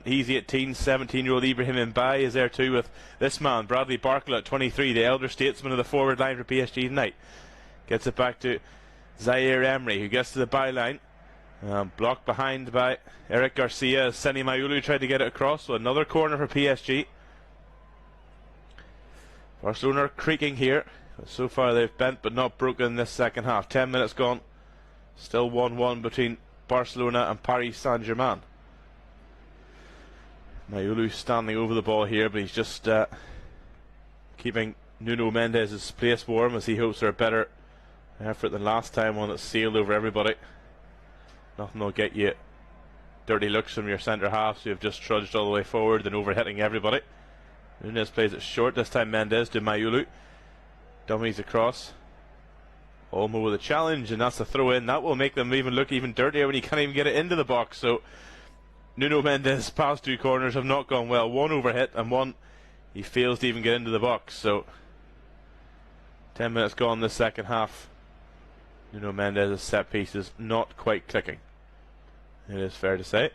He's 18, 17-year-old Ibrahim Mbaye is there too, with this man, Bradley Barcola, at 23, the elder statesman of the forward line for PSG tonight. Gets it back to Zaire Emery, who gets to the byline. Blocked behind by Eric Garcia as Seny Mayulu tried to get it across. So another corner for PSG. Barcelona are creaking here. So far they've bent but not broken in this second half. 10 minutes gone. Still 1-1 between Barcelona and Paris Saint-Germain. Mayulu standing over the ball here, but he's just keeping Nuno Mendes' place warm, as he hopes for a better effort than last time, one that sailed over everybody. Nothing will get you dirty looks from your centre halves who have just trudged all the way forward and overhitting everybody. Nunes plays it short, this time Mendes to Mayulu. Dummies across. Olmo with a challenge, and that's a throw in. That will make them even look even dirtier when he can't even get it into the box. So Nuno Mendes' past two corners have not gone well. One overhit and one he fails to even get into the box. So 10 minutes gone this second half. Nuno Mendes' set piece is not quite clicking. It is fair to say.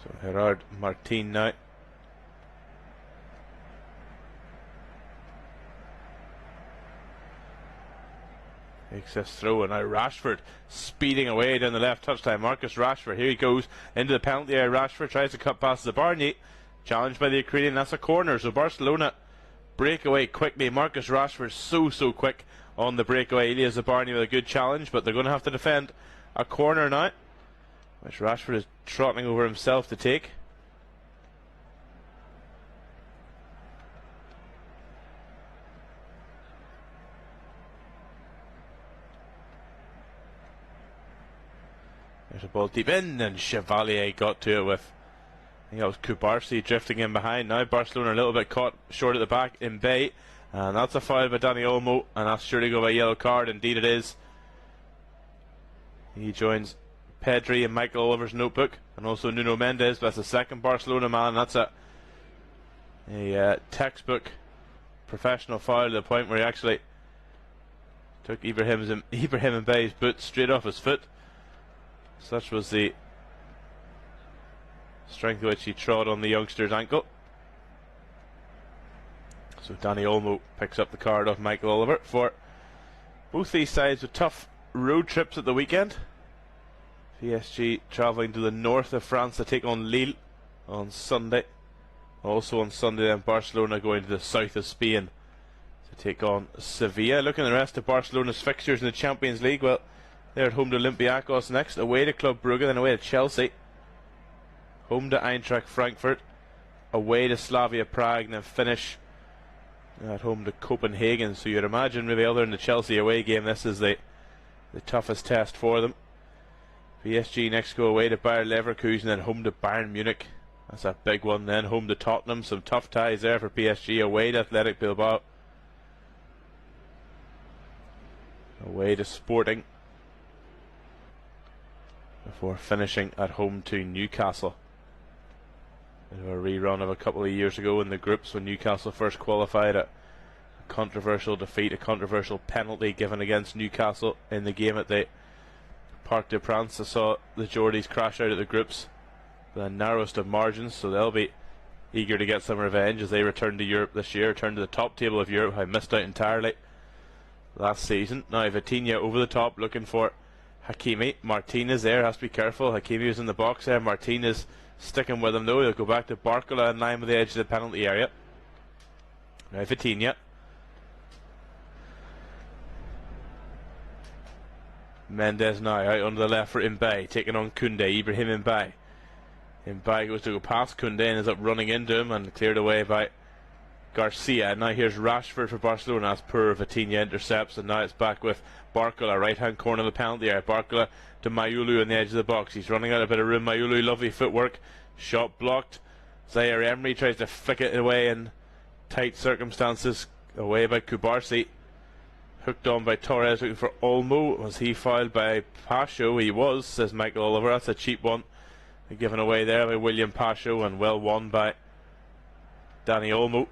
So Gerard Martin now. Makes this throw, and now Rashford speeding away down the left touchline. Marcus Rashford, here he goes into the penalty area. Rashford tries to cut past Zabarni, challenged by the Ukrainian. That's a corner, so Barcelona break away quickly. Marcus Rashford so quick on the breakaway. Ilya Zabarni with a good challenge, but they're going to have to defend a corner now, which Rashford is trotting over himself to take. There's a ball deep in, and Chevalier got to it with, I think that was Kubarsi drifting in behind. Now Barcelona a little bit caught short at the back in Bay, and that's a foul by Dani Olmo, and that's sure to go by yellow card. Indeed it is. He joins Pedri and Michael Oliver's notebook, and also Nuno Mendes. That's the second Barcelona man. That's a textbook professional foul to the point where he actually took Ibrahim Mbaye's boot straight off his foot. Such was the strength with which he trod on the youngster's ankle. So Dani Olmo picks up the card off Michael Oliver for both these sides with tough road trips at the weekend. PSG travelling to the north of France to take on Lille on Sunday. Also on Sunday then Barcelona going to the south of Spain to take on Sevilla. Looking at the rest of Barcelona's fixtures in the Champions League, well, they're at home to Olympiacos next, away to Club Brugge, then away to Chelsea, home to Eintracht Frankfurt, away to Slavia Prague, and then finish at home to Copenhagen. So you'd imagine maybe other than the Chelsea away game, this is the toughest test for them. PSG next go away to Bayer Leverkusen, then home to Bayern Munich. That's a big one. Then home to Tottenham. Some tough ties there for PSG, away to Athletic Bilbao, away to Sporting, before finishing at home to Newcastle. A rerun of a couple of years ago in the groups when Newcastle first qualified. A controversial defeat, a controversial penalty given against Newcastle in the game at the Parc des Princes. I saw the Geordies crash out of the groups the narrowest of margins, so they'll be eager to get some revenge as they return to Europe this year, return to the top table of Europe. I missed out entirely last season. Now Vitinha over the top looking for Hakimi. Martinez there, has to be careful. Hakimi was in the box there. Martinez sticking with him though. He'll go back to Barcola in line with the edge of the penalty area. Now Vitinha. Mendes now out on the left for Mbaye, taking on Koundé. Ibrahim Mbaye. Mbaye goes to go past Koundé and ends up running into him and cleared away by Garcia. Now here's Rashford for Barcelona as poor Vitinha intercepts, and now it's back with Barcola, right hand corner of the penalty area. Barcola to Mayulu on the edge of the box. He's running out a bit of room. Mayulu, lovely footwork. Shot blocked. Zaire Emery tries to flick it away in tight circumstances. Away by Kubarsi. Hooked on by Torres, looking for Olmo. Was he fouled by Pacho? He was, says Michael Oliver. That's a cheap one given away there by William Pacho, and well won by Dani Olmo.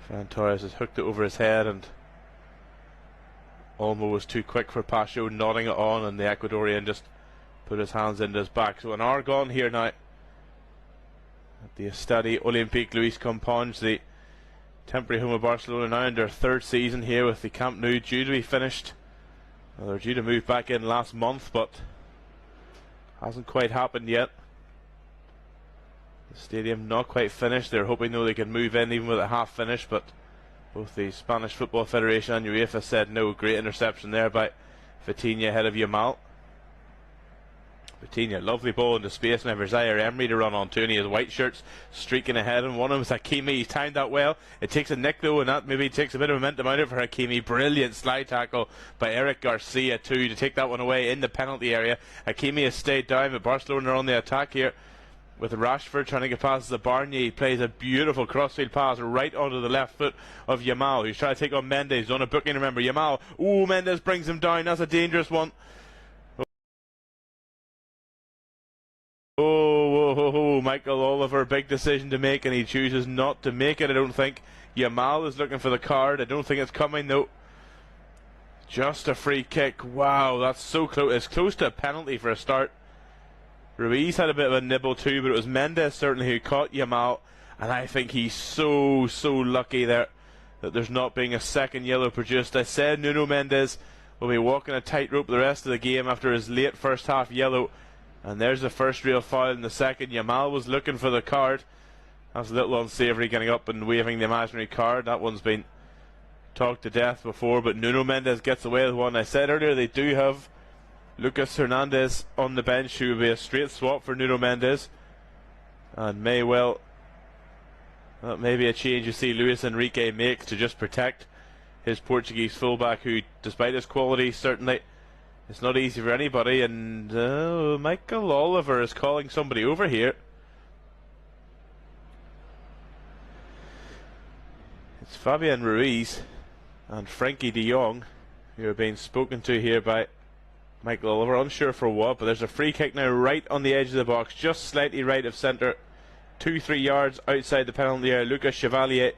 Ferran Torres has hooked it over his head, and Olmo was too quick for Pacho, nodding it on, and the Ecuadorian just put his hands into his back. So an hour gone here now at the Estadi Olympique Luis Companys, the temporary home of Barcelona, now in their third season here with the Camp Nou due to be finished. Well, they're due to move back in last month, but hasn't quite happened yet. The stadium not quite finished. They're hoping though they can move in even with it half finished, but both the Spanish Football Federation and UEFA said no. Great interception there by Vitinha ahead of Yamal. Vitinha, lovely ball into space now for Zaire Emery to run on to, and he has white shirts streaking ahead, and one of them is Hakimi. He's timed that well. It takes a nick though, and that maybe takes a bit of momentum out of it for Hakimi. Brilliant slide tackle by Eric Garcia too to take that one away in the penalty area. Hakimi has stayed down, but Barcelona are on the attack here with Rashford trying to get past Zabarnyi. He plays a beautiful crossfield pass right onto the left foot of Yamal, who's trying to take on Mendes on a booking. Remember, Yamal, Mendes brings him down. That's a dangerous one. Michael Oliver, big decision to make, and he chooses not to make it, I don't think. Yamal is looking for the card. I don't think it's coming though. Just a free kick. Wow, that's so close. It's close to a penalty for a start. Ruiz had a bit of a nibble too, but it was Mendes certainly who caught Yamal, and I think he's so lucky there that there's not being a second yellow produced. I said Nuno Mendes will be walking a tightrope the rest of the game after his late first half yellow. And there's the first real foul in the second. Yamal was looking for the card. That's a little unsavoury, getting up and waving the imaginary card. That one's been talked to death before, but Nuno Mendes gets away with one. I said earlier they do have Lucas Hernandez on the bench, who will be a straight swap for Nuno Mendes, and may well, that may be a change you see Luis Enrique makes to just protect his Portuguese fullback, who, despite his quality, certainly it's not easy for anybody. And Michael Oliver is calling somebody over here. It's Fabian Ruiz and Frankie de Jong who are being spoken to here by Michael Oliver. Unsure for what, but there's a free kick now right on the edge of the box, just slightly right of centre, 2-3 yards outside the penalty area. Lucas Chevalier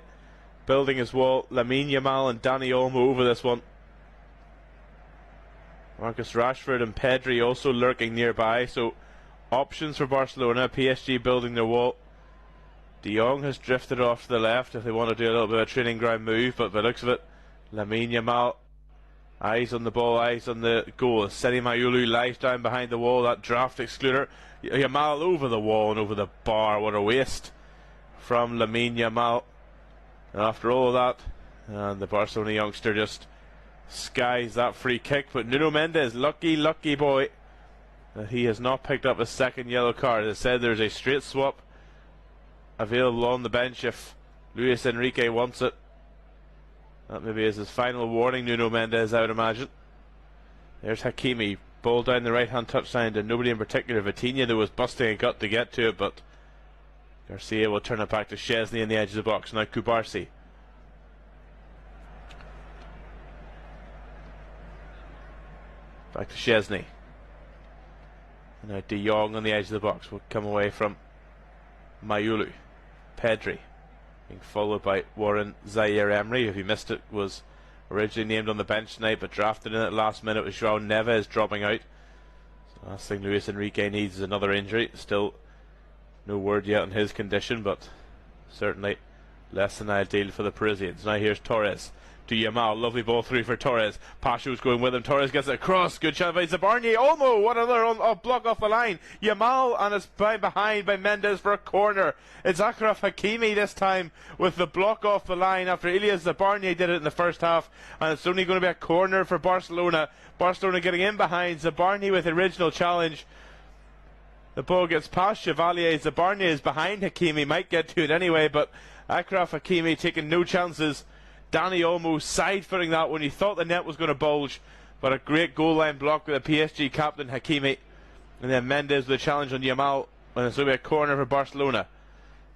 building his wall. Lamine Yamal and Dani Olmo over this one. Marcus Rashford and Pedri also lurking nearby, so options for Barcelona. PSG building their wall. De Jong has drifted off to the left if they want to do a little bit of a training ground move, but by the looks of it, Lamine Yamal, eyes on the ball, eyes on the goal. Seni Mayulu lies down behind the wall, that draft excluder. Yamal over the wall and over the bar. What a waste from Lamine Yamal. And after all of that, and the Barcelona youngster just skies that free kick. But Nuno Mendes, lucky boy that he has not picked up a second yellow card. As I said, there's a straight swap available on the bench if Luis Enrique wants it. That maybe is his final warning, Nuno Mendes, I would imagine. There's Hakimi, ball down the right hand touchline to nobody in particular. Vitinha there was busting a gut to get to it, but Garcia will turn it back to Szczesny in the edge of the box. Now Kubarsi. Back to Szczesny. And now De Jong on the edge of the box will come away from Mayulu. Pedri being followed by Warren Zaire Emery. If you missed it, was originally named on the bench tonight but drafted in at last minute with João Neves dropping out. So the last thing Luis Enrique needs is another injury. Still no word yet on his condition, but certainly less than ideal for the Parisians. Now here's Torres to Yamal, lovely ball through for Torres. Pacho's going with him. Torres gets it across. Good shot by Zabarnyi. Olmo, what another block off the line. Yamal, and it's behind by Mendes for a corner. It's Achraf Hakimi this time with the block off the line after Ilias Zabarnyi did it in the first half, and it's only going to be a corner for Barcelona. Barcelona getting in behind. Zabarnyi with the original challenge. The ball gets past Chevalier. Zabarnyi is behind Hakimi, might get to it anyway, but Achraf Hakimi taking no chances. Dani Olmo side-footing that when he thought the net was going to bulge, but a great goal line block with the PSG captain Hakimi. And then Mendes with a challenge on Yamal, and it's going to be a corner for Barcelona.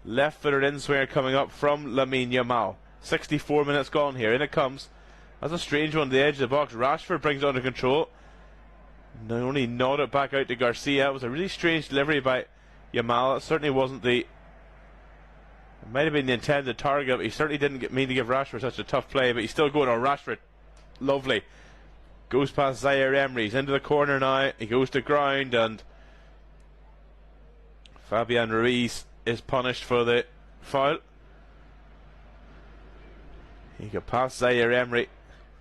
Left-footed in-swinger coming up from Lamine Yamal. 64 minutes gone here, in it comes. That's a strange one to the edge of the box. Rashford brings it under control. Only nod it back out to Garcia. It was a really strange delivery by Yamal. It certainly wasn't the... It might have been the intended target, but he certainly didn't mean to give Rashford such a tough play, but he's still going on. Rashford, lovely. Goes past Zaire Emery. He's into the corner now. He goes to ground, and Fabian Ruiz is punished for the foul. He got past Zaire Emery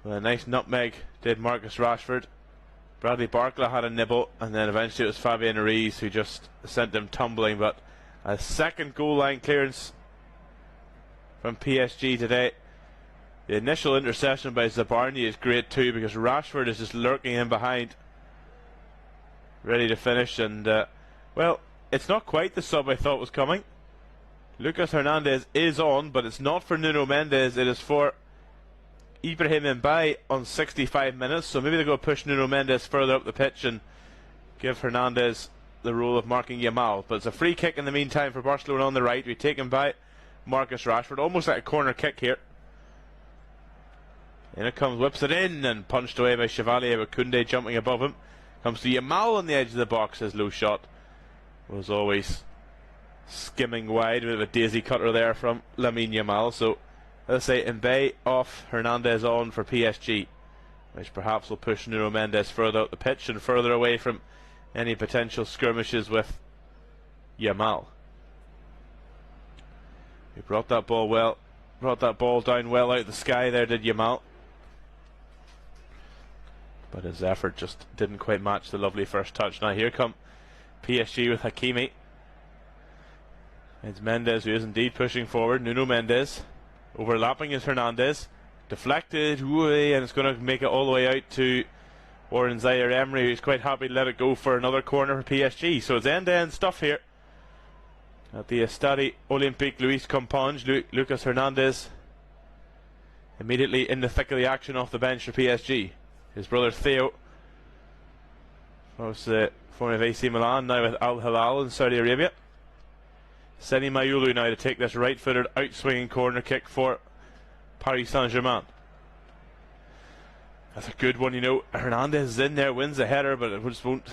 with a nice nutmeg, did Marcus Rashford. Bradley Barcola had a nibble, and then eventually it was Fabian Ruiz who just sent him tumbling. But a second goal line clearance from PSG today. The initial interception by Zabarnyi is great too, because Rashford is just lurking in behind. ready to finish, and well, it's not quite the sub I thought was coming. Lucas Hernandez is on, but it's not for Nuno Mendes, it is for Ibrahim Mbaye on 65 minutes, so maybe they're going to push Nuno Mendes further up the pitch and give Hernandez the role of marking Yamal. But it's a free kick in the meantime for Barcelona on the right. We taken by Marcus Rashford, almost like a corner kick here. In it comes, whips it in, and punched away by Chevalier, with Koundé jumping above him. Comes to Yamal on the edge of the box. His low shot was always skimming wide, with a daisy cutter there from Lamine Yamal. So let's say Mbaye off, Hernandez on for PSG, which perhaps will push Nuno Mendes further up the pitch and further away from any potential skirmishes with Yamal. He brought that ball down well out of the sky there, did Yamal. But his effort just didn't quite match the lovely first touch. Now here come PSG with Hakimi. It's Mendes who is indeed pushing forward. Nuno Mendes overlapping is Hernandez, deflected, and it's going to make it all the way out to Warren Zaire-Emery, who's quite happy to let it go for another corner for PSG. So it's end-to-end stuff here at the Stade Olympique Luis Companys. Lucas Hernandez immediately in the thick of the action off the bench for PSG. His brother Theo was the former of AC Milan, now with Al Hilal in Saudi Arabia. Seni Mayulu now to take this right-footed out-swinging corner kick for Paris Saint-Germain. That's a good one, you know. Hernandez is in there, wins the header, but it just won't.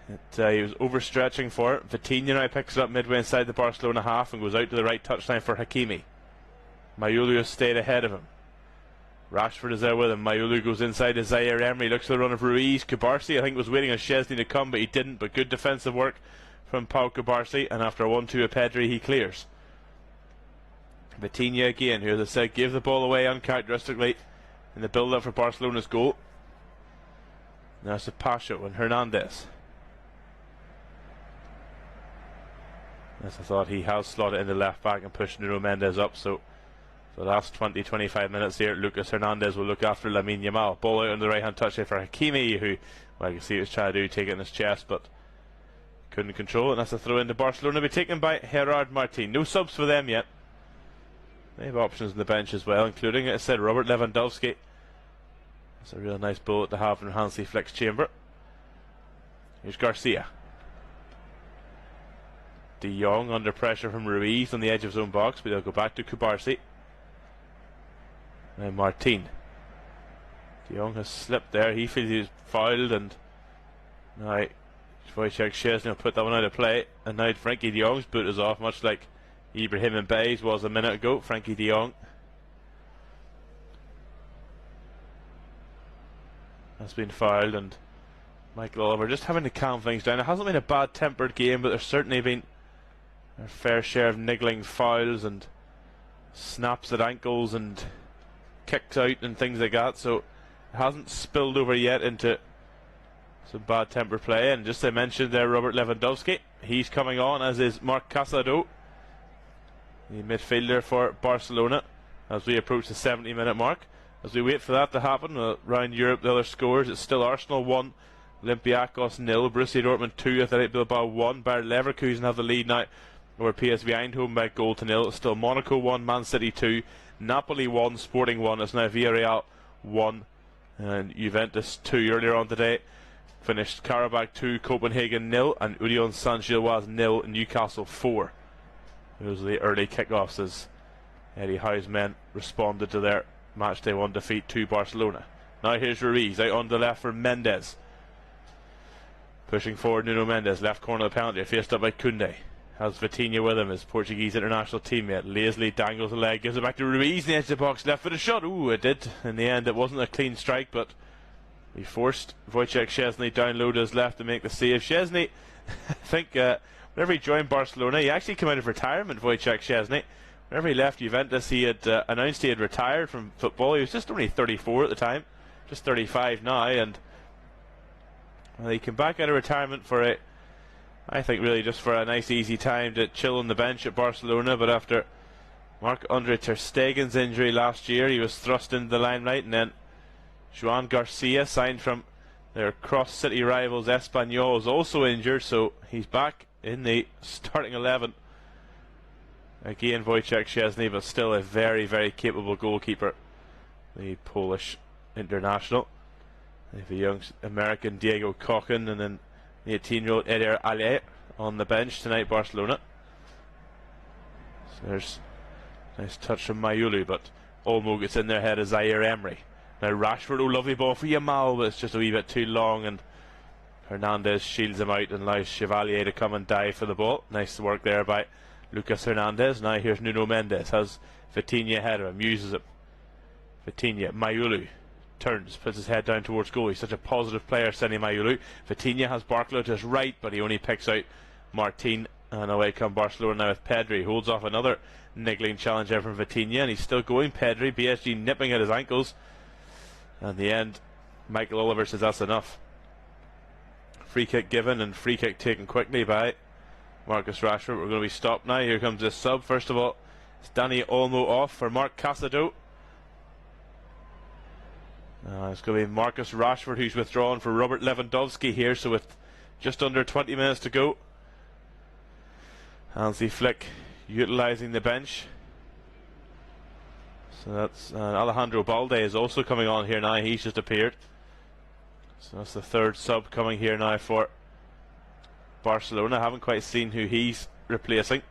He was overstretching for it. Vitinha now picks it up midway inside the Barcelona half and goes out to the right touchline for Hakimi. Mayulu has stayed ahead of him. Rashford is there with him. Mayulu goes inside to Zaire-Emery, looks for the run of Ruiz. Kubarsi, I think, was waiting on Szczesny to come, but he didn't. But good defensive work from Pau Kubarsi, and after a 1-2 of Pedri, he clears. Vitinha again, who, as I said, gave the ball away uncharacteristically in the build-up for Barcelona's goal. Now it's Pacho and Hernandez. As I thought, he has slotted in the left back and pushed Nuno Mendes up, so the last 20-25 minutes here, Lucas Hernandez will look after Lamine Yamal. Ball out on the right-hand touch for Hakimi, who, well, you can see he was trying to do, take it in his chest, but couldn't control it. And that's a throw into Barcelona, be taken by Gerard Martin. No subs for them yet. They have options on the bench as well, including, as I said, Robert Lewandowski. That's a real nice bullet to have in Hansi Flick's chamber. Here's Garcia. De Jong under pressure from Ruiz on the edge of his own box, but they'll go back to Kubarsi. And Martin. De Jong has slipped there. He feels he's fouled, and now Wojciech Szczesny will put that one out of play. And now Frankie de Jong's boot is off, much like Ibrahim Mbaye's was a minute ago. Frankie de Jong has been fouled, and Michael Oliver just having to calm things down. It hasn't been a bad-tempered game, but there's certainly been a fair share of niggling fouls and snaps at ankles and kicks out and things like that, so it hasn't spilled over yet into some bad temper play. And just as I mentioned there, Robert Lewandowski, he's coming on, as is Marc Casado, the midfielder for Barcelona, as we approach the 70-minute mark. As we wait for that to happen around Europe, the other scores, it's still Arsenal 1, Olympiacos 0, Borussia Dortmund 2, Athletic Bilbao 1, Bayer Leverkusen have the lead now over PSV Eindhoven by 0-0. It's still Monaco 1, Man City 2, Napoli 1, Sporting 1. It's now Villarreal 1 and Juventus 2. Earlier on today finished Karabakh 2, Copenhagen 0, and Union Saint-Gilloise 0, Newcastle 4. Those are the early kickoffs as Eddie Howe's men responded to their matchday 1 defeat to Barcelona. Now here's Ruiz out on the left for Mendes. Pushing forward Nuno Mendes, left corner of the penalty, faced up by Koundé. Has Vitinha with him, his Portuguese international teammate. lazily dangles the leg, gives it back to Ruiz in the edge of the box, left for the shot. Ooh, it did. In the end, it wasn't a clean strike, but he forced Wojciech Szczesny down low to his left to make the save. Szczesny, I think, whenever he joined Barcelona, he actually came out of retirement, Wojciech Szczesny. Whenever he left Juventus, he had announced he had retired from football. He was just only 34 at the time, just 35 now, and well, he came back out of retirement for I think really just for a nice easy time to chill on the bench at Barcelona. But after Marc-Andre ter Stegen's injury last year, he was thrust into the limelight, and then Joan Garcia, signed from Their cross-city rivals Espanyol is also injured, so he's back in the starting 11. Again, Wojciech Szczesny, but still a very, very capable goalkeeper, the Polish international. They have the young American Diego Cocken, and then the 18-year-old Eder Ale on the bench tonight, Barcelona. So there's a nice touch from Mayulu, but Olmo gets in their head as Zaire Emery. Now Rashford, lovely ball for Yamal, but it's just a wee bit too long, and Hernandez shields him out and allows Chevalier to come and dive for the ball. Nice work there by Lucas Hernandez. Now here's Nuno Mendes, has Vitinha ahead of him, uses it. Vitinha, Mayulu turns, puts his head down towards goal. He's such a positive player, Seni Mayulu. Vitinha has Barclay to his right, but he only picks out Martin, and away come Barcelona now with Pedri. Holds off another niggling challenge there from Vitinha, and he's still going. Pedri, PSG nipping at his ankles. And in the end, Michael Oliver says that's enough. Free kick given, and free kick taken quickly by Marcus Rashford. We're going to be stopped now. Here comes this sub. First of all, it's Dani Olmo off for Marc Casado. It's going to be Marcus Rashford who's withdrawn for Robert Lewandowski here. So with just under 20 minutes to go, Hansi Flick utilising the bench. So that's Alejandro Balde is also coming on here now. He's just appeared. So that's the third sub coming here now for Barcelona. I haven't quite seen who he's replacing.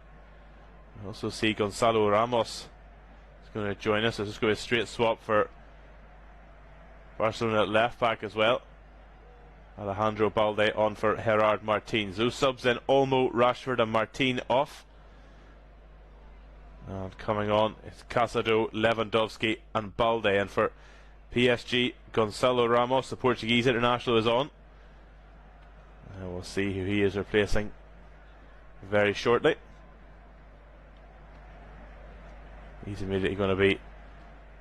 I also see Gonzalo Ramos is going to join us. This is going to be a straight swap for Barcelona at left back as well. Alejandro Balde on for Gerard Martins. Those subs then: Olmo, Rashford and Martin off. And coming on, it's Casado, Lewandowski and Balde. And for PSG, Gonzalo Ramos, the Portuguese international, is on. And we'll see who he is replacing very shortly. He's immediately going to be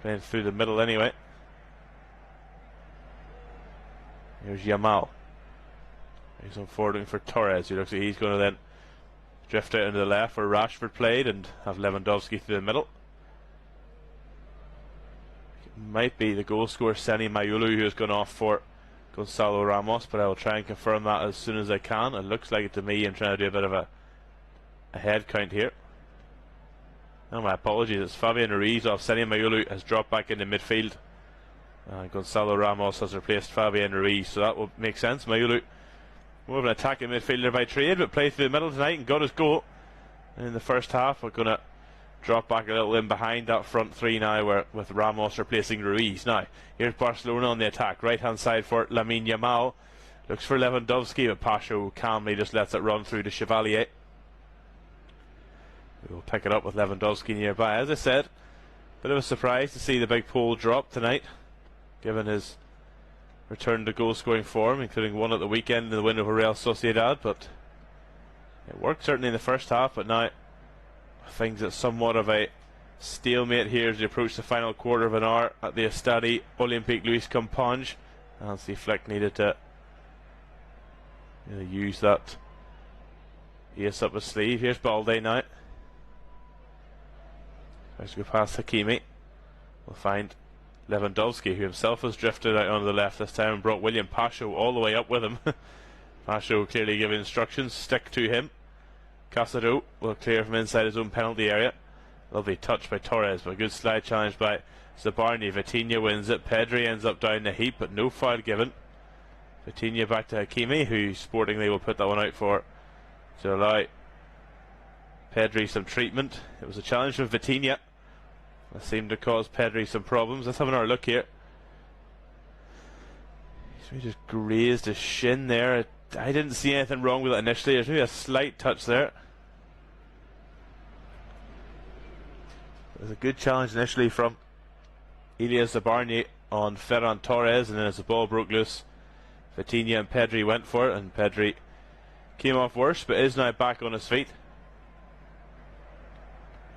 playing through the middle anyway. Here's Yamal. He's on forwarding for Torres, who looks like he's going to then drift out into the left where Rashford played and have Lewandowski through the middle. It might be the goal scorer Seni Mayulu who has gone off for Gonzalo Ramos, but I will try and confirm that as soon as I can. It looks like it to me. I'm trying to do a bit of a head count here. Oh, my apologies, it's Fabian Ruiz off. Seni Mayulu has dropped back into midfield. Gonzalo Ramos has replaced Fabian Ruiz, so that will make sense. Mayulu, more of an attacking midfielder by trade, but played through the middle tonight and got his goal in the first half. We're going to drop back a little in behind that front three now, where with Ramos replacing Ruiz. Now, here's Barcelona on the attack. Right hand side for Lamine Yamal. Looks for Lewandowski, but Pacho calmly just lets it run through to Chevalier. We'll pick it up with Lewandowski nearby. As I said, bit of a surprise to see the big Pole drop tonight, given his return to goal scoring form, including one at the weekend in the win over Real Sociedad. But it worked certainly in the first half, but now things at somewhat of a stalemate here as we approach the final quarter of an hour at the Estadi Olympique Luis Companys. Hansi Flick needed to use that ace up his sleeve. Here's Balde now. Tries to go past Hakimi. We'll find Lewandowski, who himself has drifted out onto the left this time and brought William Pacho all the way up with him. Pacho clearly giving instructions, stick to him. Casado will clear from inside his own penalty area. Lovely touch by Torres, but a good slide challenge by Zabarni. Vitinha wins it. Pedri ends up down the heap, but no foul given. Vitinha back to Hakimi, who sportingly will put that one out for to allow Pedri some treatment. It was a challenge from Vitinha that seemed to cause Pedri some problems. Let's have another look here. He just grazed his shin there. I didn't see anything wrong with it initially. There's maybe a slight touch there. It was a good challenge initially from Elias Zabarni on Ferran Torres, and then as the ball broke loose, Vitinha and Pedri went for it, and Pedri came off worse but is now back on his feet.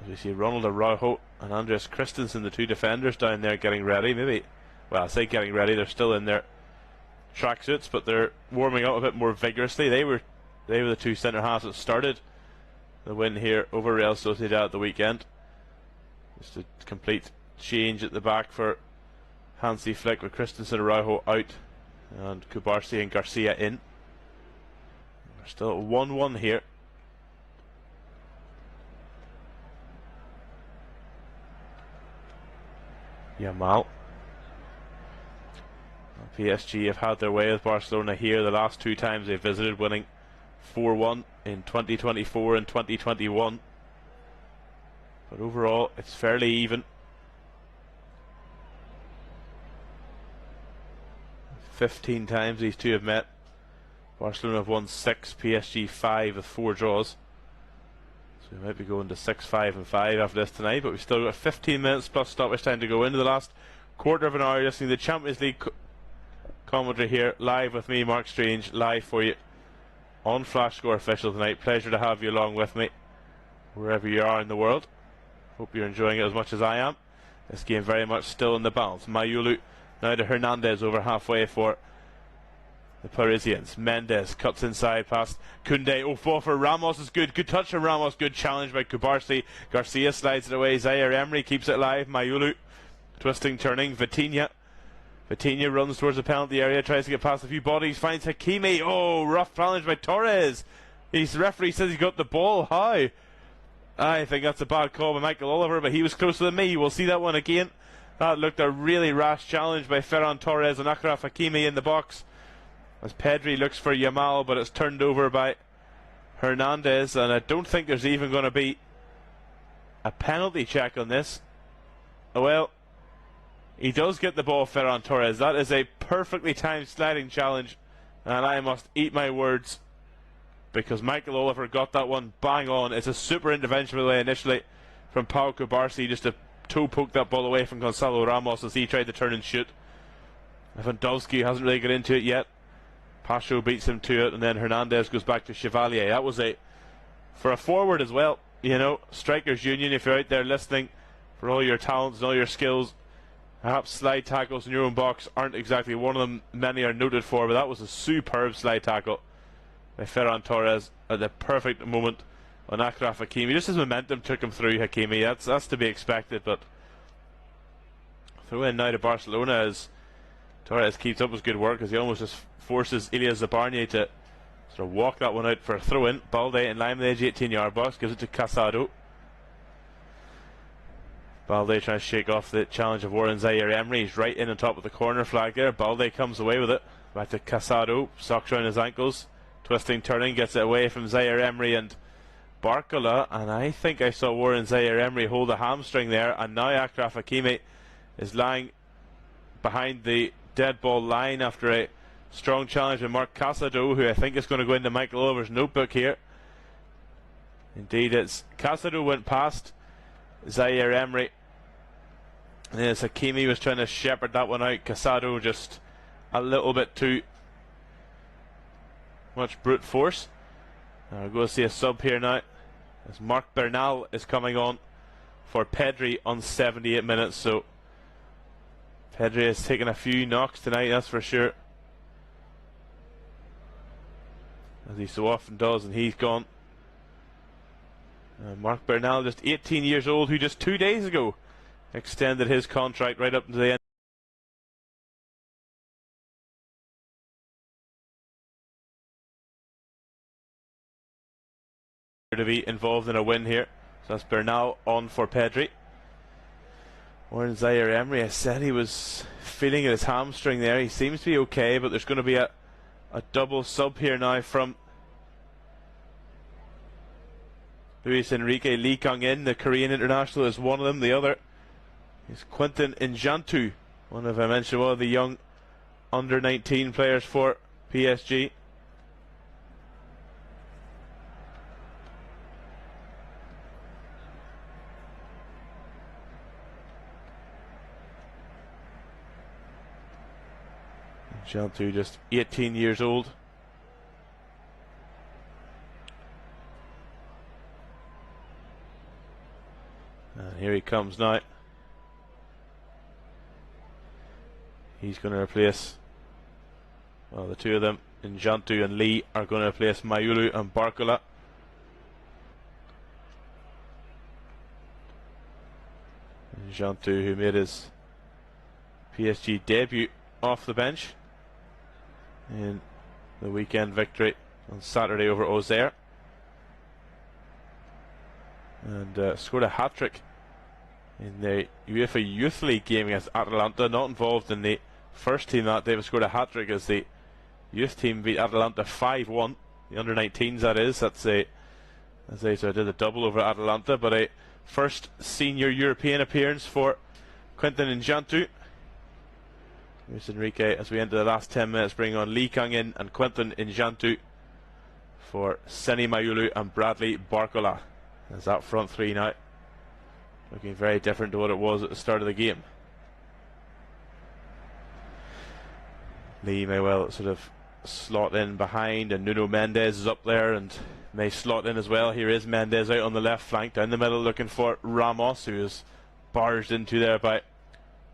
As we see Ronald Araujo and Andreas Christensen, the two defenders down there, getting ready. Maybe, well, I say getting ready, they're still in their tracksuits, but they're warming up a bit more vigorously. They were the two centre halves that started the win here over Real Sociedad at the weekend. Just a complete change at the back for Hansi Flick, with Christensen and Araujo out And Kubarsi and Garcia in. We're still at 1-1 here. Yamal. PSG have had their way with Barcelona here the last two times they visited, winning 4-1 in 2024 and 2021. But overall, it's fairly even. 15 times these two have met. Barcelona have won 6, PSG 5 with 4 draws. So we might be going to 6-5 and 5 after this tonight, but we've still got 15 minutes plus stoppage time to go into the last quarter of an hour. Listening to the Champions League commentary here, live with me, Mark Strange, live for you on Flash Score Official tonight. Pleasure to have you along with me, wherever you are in the world. Hope you're enjoying it as much as I am. This game very much still in the balance. Mayulu now to Hernandez over halfway for the Parisians. Mendes cuts inside past Koundé. Oh, ball for Ramos is good. Good touch from Ramos. Good challenge by Kubarsi. Garcia slides it away. Zaire Emery keeps it live. Mayulu twisting, turning. Vitinha runs towards the penalty area. Tries to get past a few bodies. Finds Hakimi. Oh, rough challenge by Torres. The referee says he got the ball. How? I think that's a bad call by Michael Oliver, but he was closer than me. We'll see that one again. That looked a really rash challenge by Ferran Torres and Achraf Hakimi in the box. As Pedri looks for Yamal, but it's turned over by Hernandez, and I don't think there's even going to be a penalty check on this. Well, he does get the ball, Ferran Torres. That is a perfectly timed sliding challenge, and I must eat my words because Michael Oliver got that one bang on. It's a super intervention, by the way, initially from Pau Kubarsi, just to toe poke that ball away from Gonzalo Ramos as he tried to turn and shoot. Lewandowski hasn't really got into it yet. Pacho beats him to it, and then Hernandez goes back to Chevalier. That was for a forward as well, you know, Strikers Union, if you're out there listening, for all your talents and all your skills, perhaps slide tackles in your own box aren't exactly one of them many are noted for, but that was a superb slide tackle by Ferran Torres at the perfect moment on Achraf Hakimi. Just his momentum took him through Hakimi. That's to be expected, but throw in now to Barcelona as Torres keeps up his good work as he almost just forces Ilya Zabarny to sort of walk that one out for a throw-in. Balde in line with the edge 18-yard box, gives it to Casado. Balde trying to shake off the challenge of Warren Zaire Emery. He's right in on top of the corner flag there. Balde comes away with it. Back to Casado, socks around his ankles. Twisting, turning, gets it away from Zaire Emery and Barcola, and I think I saw Warren Zaire Emery hold a hamstring there, and now Achraf Hakimi is lying behind the dead ball line after a strong challenge with Mark Casado, who I think is going to go into Michael Oliver's notebook here. Indeed, it's Casado went past Zaire Emery, and as Hakimi was trying to shepherd that one out, Casado just a little bit too much brute force. We're going to see a sub here now as Marc Bernal is coming on for Pedri on 78 minutes. So Pedri has taken a few knocks tonight, that's for sure, as he so often does, and he's gone. Marc Bernal, just 18 years old, who just 2 days ago extended his contract right up to the end to be involved in a win here. So that's Bernal on for Pedri. Warren Zaire Emery, I said he was feeling his hamstring there. He seems to be okay, but there's going to be a double sub here now from Luis Enrique. Lee Kang-in, the Korean international, is one of them. The other is Quentin Njantu, one of, I mentioned, one of the young under-19 players for PSG. Njantu, just 18 years old. And here he comes now. He's going to replace, well, the two of them, Njantu and Lee, are going to replace Mayulu and Barcola. Njantu, who made his PSG debut off the bench. in the weekend victory on Saturday over Auxerre, and scored a hat-trick in the UEFA Youth League game against Atalanta. Not involved in the first team that day, but scored a hat-trick as the youth team beat Atalanta 5-1. The under-19s, that is. That's so I did a double over Atalanta, but a first senior European appearance for Quentin Njantu. Here's Enrique as we enter the last 10 minutes, bringing on Lee Kang-in and Quentin Njantu for Seni Mayulu and Bradley Barcola. As that front three now looking very different to what it was at the start of the game. Lee may well sort of slot in behind, and Nuno Mendes is up there and may slot in as well. Here is Mendes out on the left flank, down the middle looking for Ramos, who is barged into there by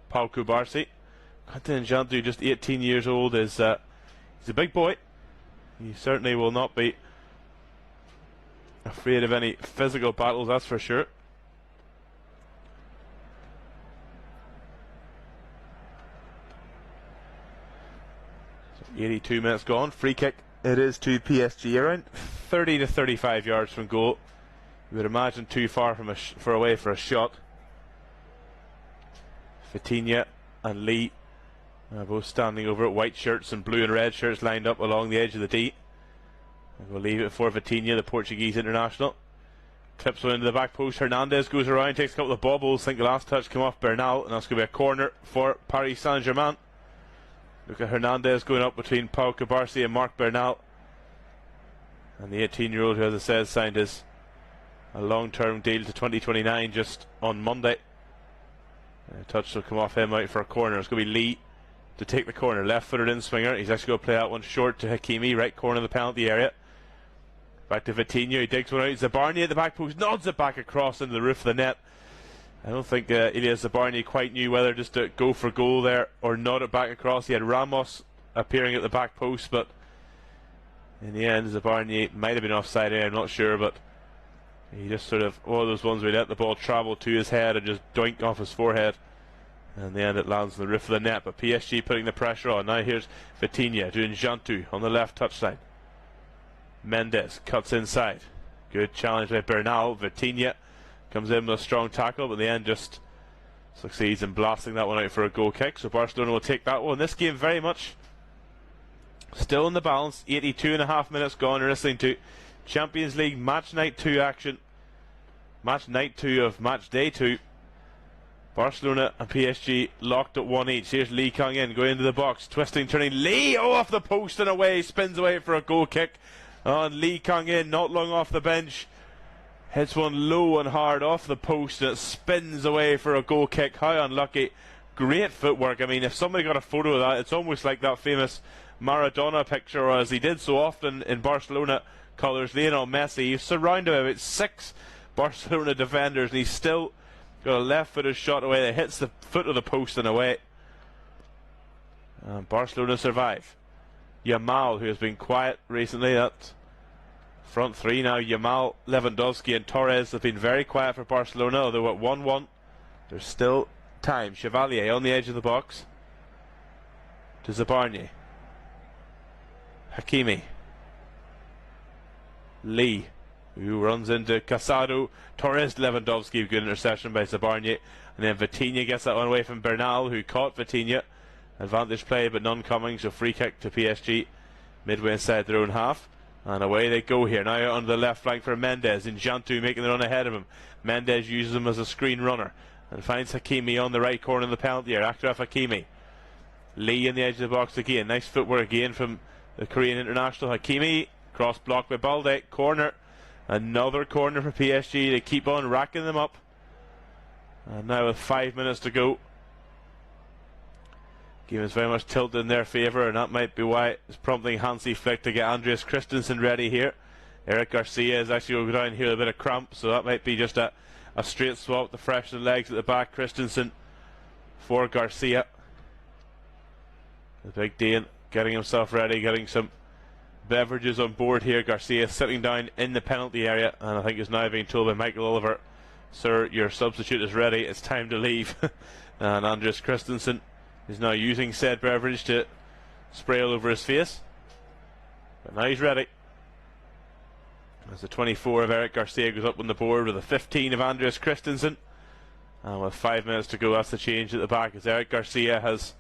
Pau Kubarsi. Quentin Njantu, just 18 years old, is he's a big boy. He certainly will not be afraid of any physical battles, that's for sure. 82 minutes gone. Free kick it is to PSG, around 30 to 35 yards from goal. You would imagine too far from away for a shot. Vitinha and Lee both standing over it, white shirts and blue and red shirts lined up along the edge of the D. And we'll leave it for Vitinha, the Portuguese international. Clips one into the back post. Hernandez goes around, takes a couple of bobbles. I think the last touch came off Bernal, and that's going to be a corner for Paris Saint-Germain. Look at Hernandez going up between Pau Kubarsi and Marc Bernal. And the 18-year-old, who, as I said, signed a long-term deal to 2029 just on Monday. A touch will come off him out for a corner. It's going to be Lee to take the corner. Left-footed in swinger. He's actually going to play that one short to Hakimi, right corner of the penalty area. Back to Vitinha. He digs one out. Zabarni at the back post, nods it back across into the roof of the net. I don't think Ilias Zabarni quite knew whether just to go for goal there or nod it back across. He had Ramos appearing at the back post, but in the end Zabarni might have been offside here, I'm not sure, but he just sort of, one of those ones where he let the ball travel to his head and just doink off his forehead, and in the end it lands on the roof of the net. But PSG putting the pressure on. Now here's Vitinha doing Njantu on the left touchline. Mendes cuts inside, good challenge by Bernal. Vitinha comes in with a strong tackle, but in the end just succeeds in blasting that one out for a goal kick. So Barcelona will take that one. This game very much still in the balance. 82.5 minutes gone. You're listening to Champions League Match Night 2 action. Match Night 2 of Match Day 2. Barcelona and PSG locked at 1 each. Here's Lee Kang-in going into the box. Twisting, turning. Lee, off the post and away. Spins away for a goal kick. And Lee Kang-in not long off the bench. Hits one low and hard off the post, and it spins away for a goal kick. How unlucky. Great footwork. I mean, if somebody got a photo of that, it's almost like that famous Maradona picture, or as he did so often in Barcelona colours, Lionel Messi. He's surrounded by about 6 Barcelona defenders, and he's still got a left-footed shot away that hits the foot of the post and away. And Barcelona survive. Yamal, who has been quiet recently, that front three now, Yamal, Lewandowski and Torres have been very quiet for Barcelona, although at 1-1 there's still time. Chevalier on the edge of the box to Zabarni. Hakimi. Lee, who runs into Casado. Torres, Lewandowski, good interception by Zabarni, and then Vitinha gets that one away from Bernal, who caught Vitinha. Advantage play, but none coming, so free kick to PSG midway inside their own half. And away they go here. Now on the left flank for Mendes. Njantu making the run ahead of him. Mendes uses him as a screen runner and finds Hakimi on the right corner of the penalty area. Achraf Hakimi. Lee in the edge of the box again. Nice footwork again from the Korean international. Hakimi. Cross block by Balde. Corner. Another corner for PSG. They keep on racking them up. And now with 5 minutes to go, game is very much tilted in their favour, and that might be why it's prompting Hansi Flick to get Andreas Christensen ready here. Eric Garcia is actually going to go down here with a bit of cramp, so that might be just a straight swap to freshen the legs at the back. Christensen for Garcia. The big Dane getting himself ready, getting some beverages on board here. Garcia sitting down in the penalty area, and I think is now being told by Michael Oliver, "Sir, your substitute is ready, it's time to leave." And Andreas Christensen is now using said beverage to spray all over his face. But now he's ready. As the 24 of Eric Garcia goes up on the board with a 15 of Andreas Christensen. And with 5 minutes to go, that's the change at the back, as Eric Garcia has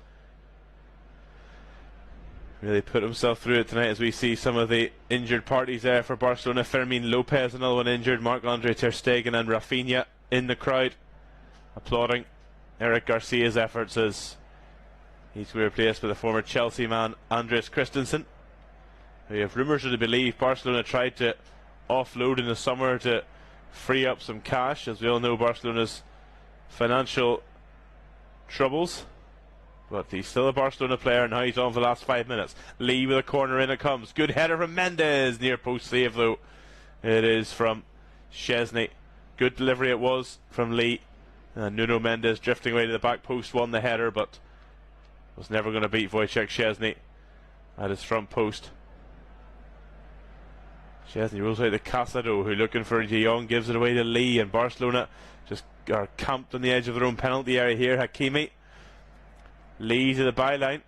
really put himself through it tonight, as we see some of the injured parties there for Barcelona. Fermin Lopez, another one injured. Marc-Andre ter Stegen and Rafinha in the crowd applauding Eric Garcia's efforts, as he's going to be replaced by the former Chelsea man Andreas Christensen. We have rumours to believe Barcelona tried to offload in the summer to free up some cash. As we all know, Barcelona's financial troubles, but he's still a Barcelona player, and now he's on for the last 5 minutes. Lee with a corner, in it comes. Good header from Mendes, near post save though. It is from Szczesny. Good delivery it was from Lee. Nuno Mendes drifting away to the back post, won the header, but was never going to beat Wojciech Szczesny at his front post. Szczesny rolls out to Casado, who, looking for De Jong, gives it away to Lee, and Barcelona just are camped on the edge of their own penalty area here. Hakimi. Lee to the byline.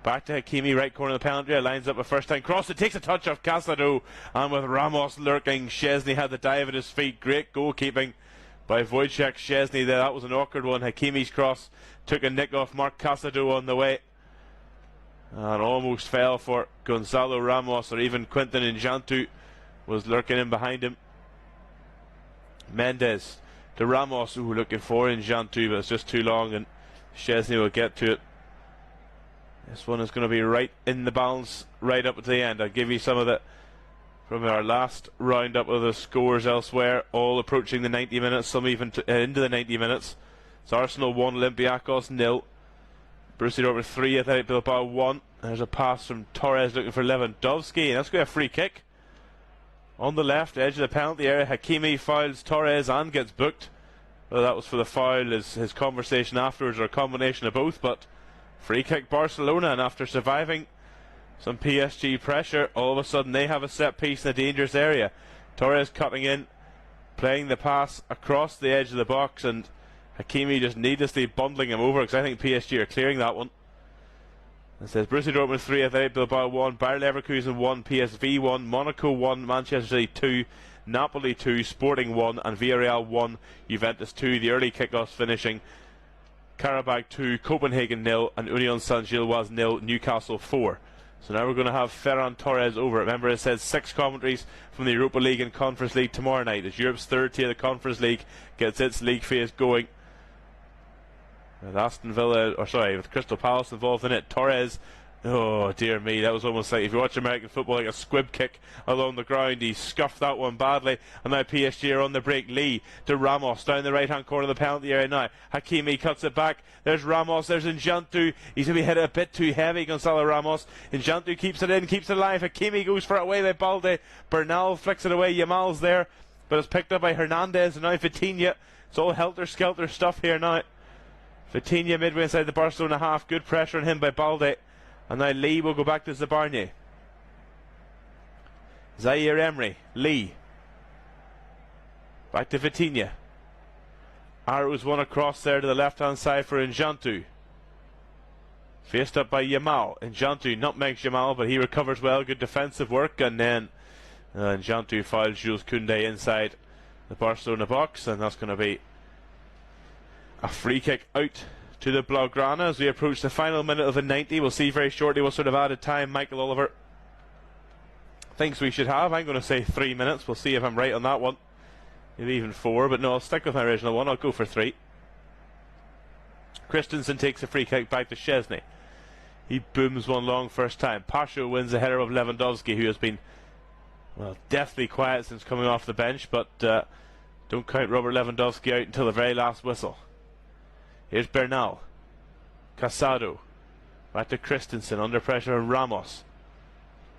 Back to Hakimi, right corner of the penalty area, lines up a first time cross. It takes a touch off Casado, and with Ramos lurking, Szczesny had the dive at his feet. Great goalkeeping by Wojciech Szczesny there. That was an awkward one. Hakimi's cross took a nick off Marc Casado on the way, and almost fell for Gonzalo Ramos, or even Quinton Njantu was lurking in behind him. Mendes to Ramos, who looking for Njantu, but it's just too long, and Szczesny will get to it. This one is going to be right in the balance, right up to the end. I'll give you some of the from our last roundup of the scores elsewhere, all approaching the 90 minutes, some even into the 90 minutes. It's Arsenal 1, Olympiacos 0. Borussia Dortmund 3, Athletic Bilbao 1. There's a pass from Torres looking for Lewandowski, and that's going to be a free kick. On the left edge of the penalty area, Hakimi fouls Torres and gets booked. Well, that was for the foul, his conversation afterwards, or a combination of both, but free kick Barcelona, and after surviving some PSG pressure, all of a sudden they have a set piece in a dangerous area. Torres cutting in, playing the pass across the edge of the box, and Hakimi just needlessly bundling him over, because I think PSG are clearing that one. It says Borussia Dortmund 3, Athletic Bilbao 1, Bayer Leverkusen 1, PSV 1, Monaco 1, Manchester City 2, Napoli 2, Sporting 1, and Villarreal 1, Juventus 2. The early kickoffs finishing Karabakh 2, Copenhagen 0, and Union Saint-Gilloise 0, Newcastle 4. So now we're going to have Ferran Torres over. Remember, it says 6 commentaries from the Europa League and Conference League tomorrow night, as Europe's third tier of the Conference League gets its league phase going. With Aston Villa, or sorry, with Crystal Palace involved in it. Torres, oh dear me, that was almost like, if you watch American football, like a squib kick along the ground. He scuffed that one badly, and now PSG are on the break. Lee to Ramos down the right hand corner of the penalty area now. Hakimi cuts it back. There's Ramos, there's Njantu. He's going to be hit a bit too heavy, Gonzalo Ramos. Njantu keeps it in, keeps it alive. Hakimi goes for it away by Balde. Bernal flicks it away. Yamal's there, but it's picked up by Hernandez, and now Vitinha. It's all helter-skelter stuff here now. Vitinha midway inside the Barcelona half. Good pressure on him by Balde. And now Lee will go back to Zabarnyi. Zaire Emery. Lee. Back to Vitinha. Arrows one across there to the left hand side for Njantu. Faced up by Yamal. Njantu nutmegs Yamal, but he recovers well. Good defensive work. And then Njantu fouls Jules Koundé inside the Barcelona box. And that's going to be a free kick out to the Blaugrana as we approach the final minute of the 90. We'll see very shortly what sort of added time Michael Oliver thinks we should have. I'm going to say 3 minutes. We'll see if I'm right on that one. Maybe even 4, but no, I'll stick with my original one. I'll go for 3. Christensen takes a free kick back to Szczesny. He booms one long first time. Pacho wins the header of Lewandowski, who has been, well, deathly quiet since coming off the bench, but don't count Robert Lewandowski out until the very last whistle. Here's Bernal. Casado. Back to Christensen. Under pressure on Ramos.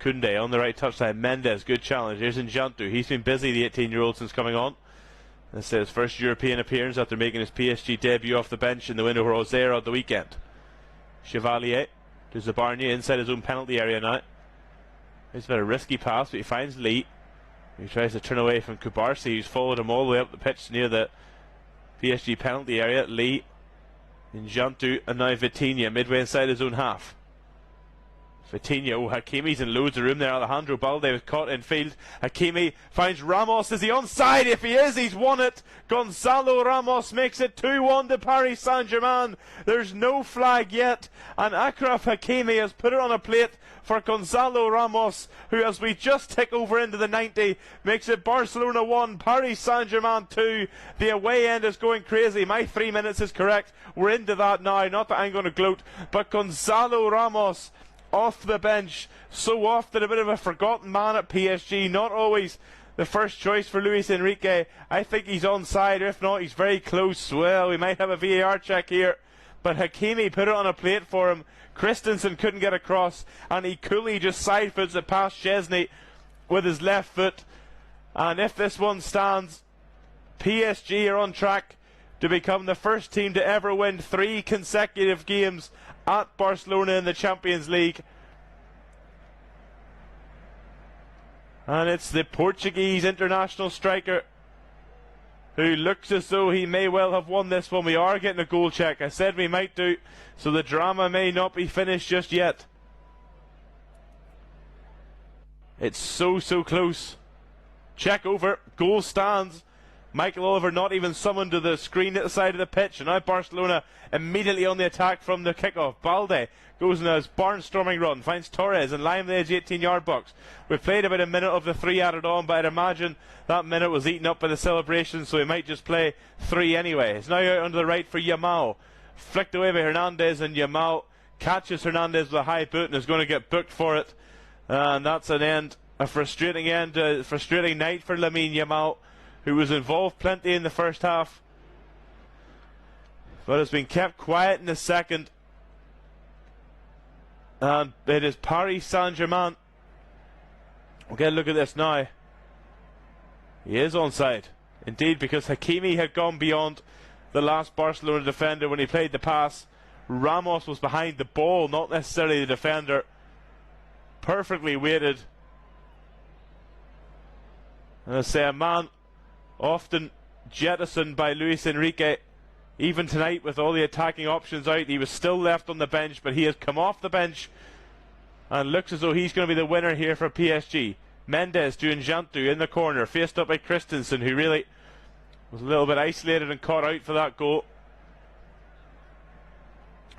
Koundé on the right touchline. Mendes. Good challenge. Here's Njantu. He's been busy, the 18-year-old, since coming on. This is his first European appearance after making his PSG debut off the bench in the window for Auxerre on the weekend. Chevalier to Zabarnyi inside his own penalty area now. It's a bit of a risky pass, but he finds Lee. He tries to turn away from Kubarsi, who's followed him all the way up the pitch near the PSG penalty area. Lee, Njantu, and now Vitinha midway inside his own half. Vitinha, Hakimi's in loads of room there. Alejandro Balde was caught in field. Hakimi finds Ramos. Is he onside? If he is, he's won it. Gonzalo Ramos makes it 2-1 to Paris Saint-Germain. There's no flag yet, and Achraf Hakimi has put it on a plate for Gonzalo Ramos, who, as we just tick over into the 90, makes it Barcelona 1, Paris Saint-Germain 2. The away end is going crazy. My 3 minutes is correct. We're into that now. Not that I'm going to gloat, but Gonzalo Ramos off the bench, so often a bit of a forgotten man at PSG, not always the first choice for Luis Enrique. I think he's onside, or if not, he's very close. Well, we might have a VAR check here, but Hakimi put it on a plate for him. Christensen couldn't get across, and he coolly just side foots it past Szczesny with his left foot. And if this one stands, PSG are on track to become the first team to ever win 3 consecutive games at Barcelona in the Champions League. And it's the Portuguese international striker who looks as though he may well have won this one. We are getting a goal check. I said we might do, so the drama may not be finished just yet. It's so close. Check over. Goal stands. Michael Oliver not even summoned to the screen at the side of the pitch, and now Barcelona immediately on the attack from the kickoff. Balde goes in his barnstorming run, finds Torres and line the edge 18-yard box. We've played about a minute of the 3 added on, but I'd imagine that minute was eaten up by the celebration, so we might just play 3 anyway. It's now out onto the right for Yamal, flicked away by Hernandez, and Yamal catches Hernandez with a high boot and is going to get booked for it. And that's a frustrating night for Lamine Yamal, who was involved plenty in the first half, but has been kept quiet in the second. And it is Paris Saint-Germain. We'll get a look at this now. He is onside, indeed, because Hakimi had gone beyond the last Barcelona defender when he played the pass. Ramos was behind the ball, not necessarily the defender. Perfectly weighted. And I say, a man often jettisoned by Luis Enrique. Even tonight, with all the attacking options out, he was still left on the bench, but he has come off the bench and looks as though he's going to be the winner here for PSG. Mendes to Njantu in the corner, faced up by Christensen, who really was a little bit isolated and caught out for that goal.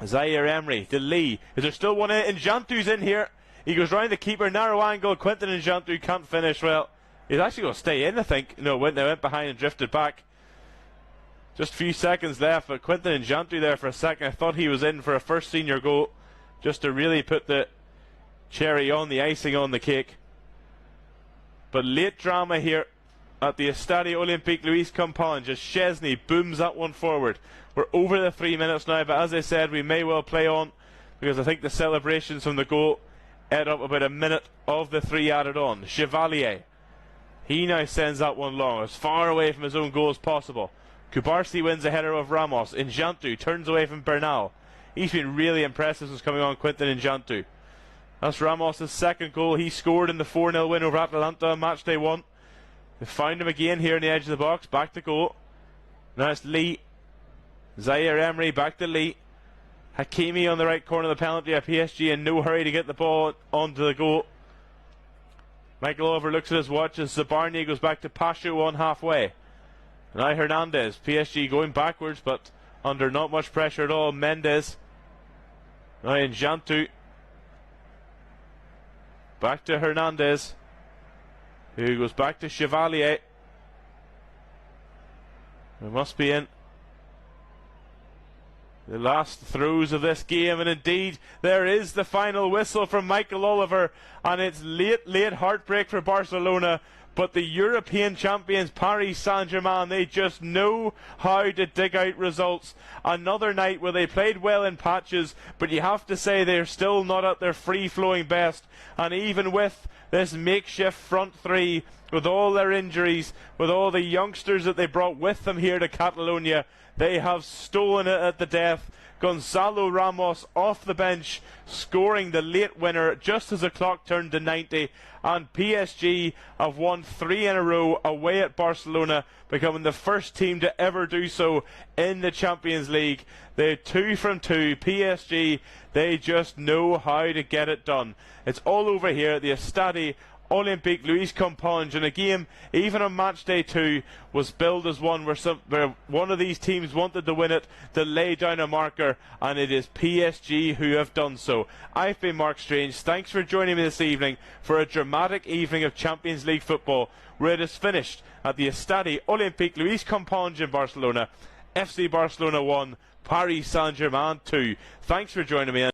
Zaire Emery to Lee. Is there still one in? Njantu's in here. He goes round the keeper, narrow angle. Quinton Njantu can't finish well. He's actually going to stay in, I think. No, they went behind and drifted back. Just a few seconds left, but Quinton Njantu there for a second. I thought he was in for a first senior goal, just to really put the cherry on, the icing on the cake. But late drama here at the Estadio Olympique Luis Companys, as Szczesny booms that one forward. We're over the 3 minutes now, but as I said, we may well play on, because I think the celebrations from the goal add up about a minute of the 3 added on. Chevalier, he now sends that one long, as far away from his own goal as possible. Kubarsi wins a header of Ramos. Njantu turns away from Bernal. He's been really impressive since coming on, Quinton Njantu. That's Ramos' second goal. He scored in the 4-0 win over Atalanta on match day 1. They found him again here in the edge of the box. Back to goal. Now it's Lee. Zaire Emery back to Lee. Hakimi on the right corner of the penalty at PSG, in no hurry to get the ball onto the goal. Michael Oliver looks at his watch as Zabarni goes back to Pacho on halfway. Now Hernandez. PSG going backwards, but under not much pressure at all. Mendes. Now Njantu. Back to Hernandez, who goes back to Chevalier. We must be in the last throes of this game, and indeed there is the final whistle from Michael Oliver, and it's late heartbreak for Barcelona. But the European champions Paris Saint-Germain, they just know how to dig out results. Another night where they played well in patches, but you have to say they're still not at their free-flowing best. And even with this makeshift front three, with all their injuries, with all the youngsters that they brought with them here to Catalonia, they have stolen it at the death. Gonzalo Ramos off the bench, scoring the late winner just as the clock turned to 90, and PSG have won 3 in a row away at Barcelona, becoming the first team to ever do so in the Champions League. They're 2 from 2. PSG, they just know how to get it done. It's all over here at the Estadi Olympique Louis Compange, and a game, even on match day 2, was billed as one where one of these teams wanted to win it, to lay down a marker, and it is PSG who have done so. I've been Mark Strange. Thanks for joining me this evening for a dramatic evening of Champions League football, where it is finished at the Estadi Olympique Louis Compange in Barcelona. FC Barcelona 1, Paris Saint-Germain 2. Thanks for joining me.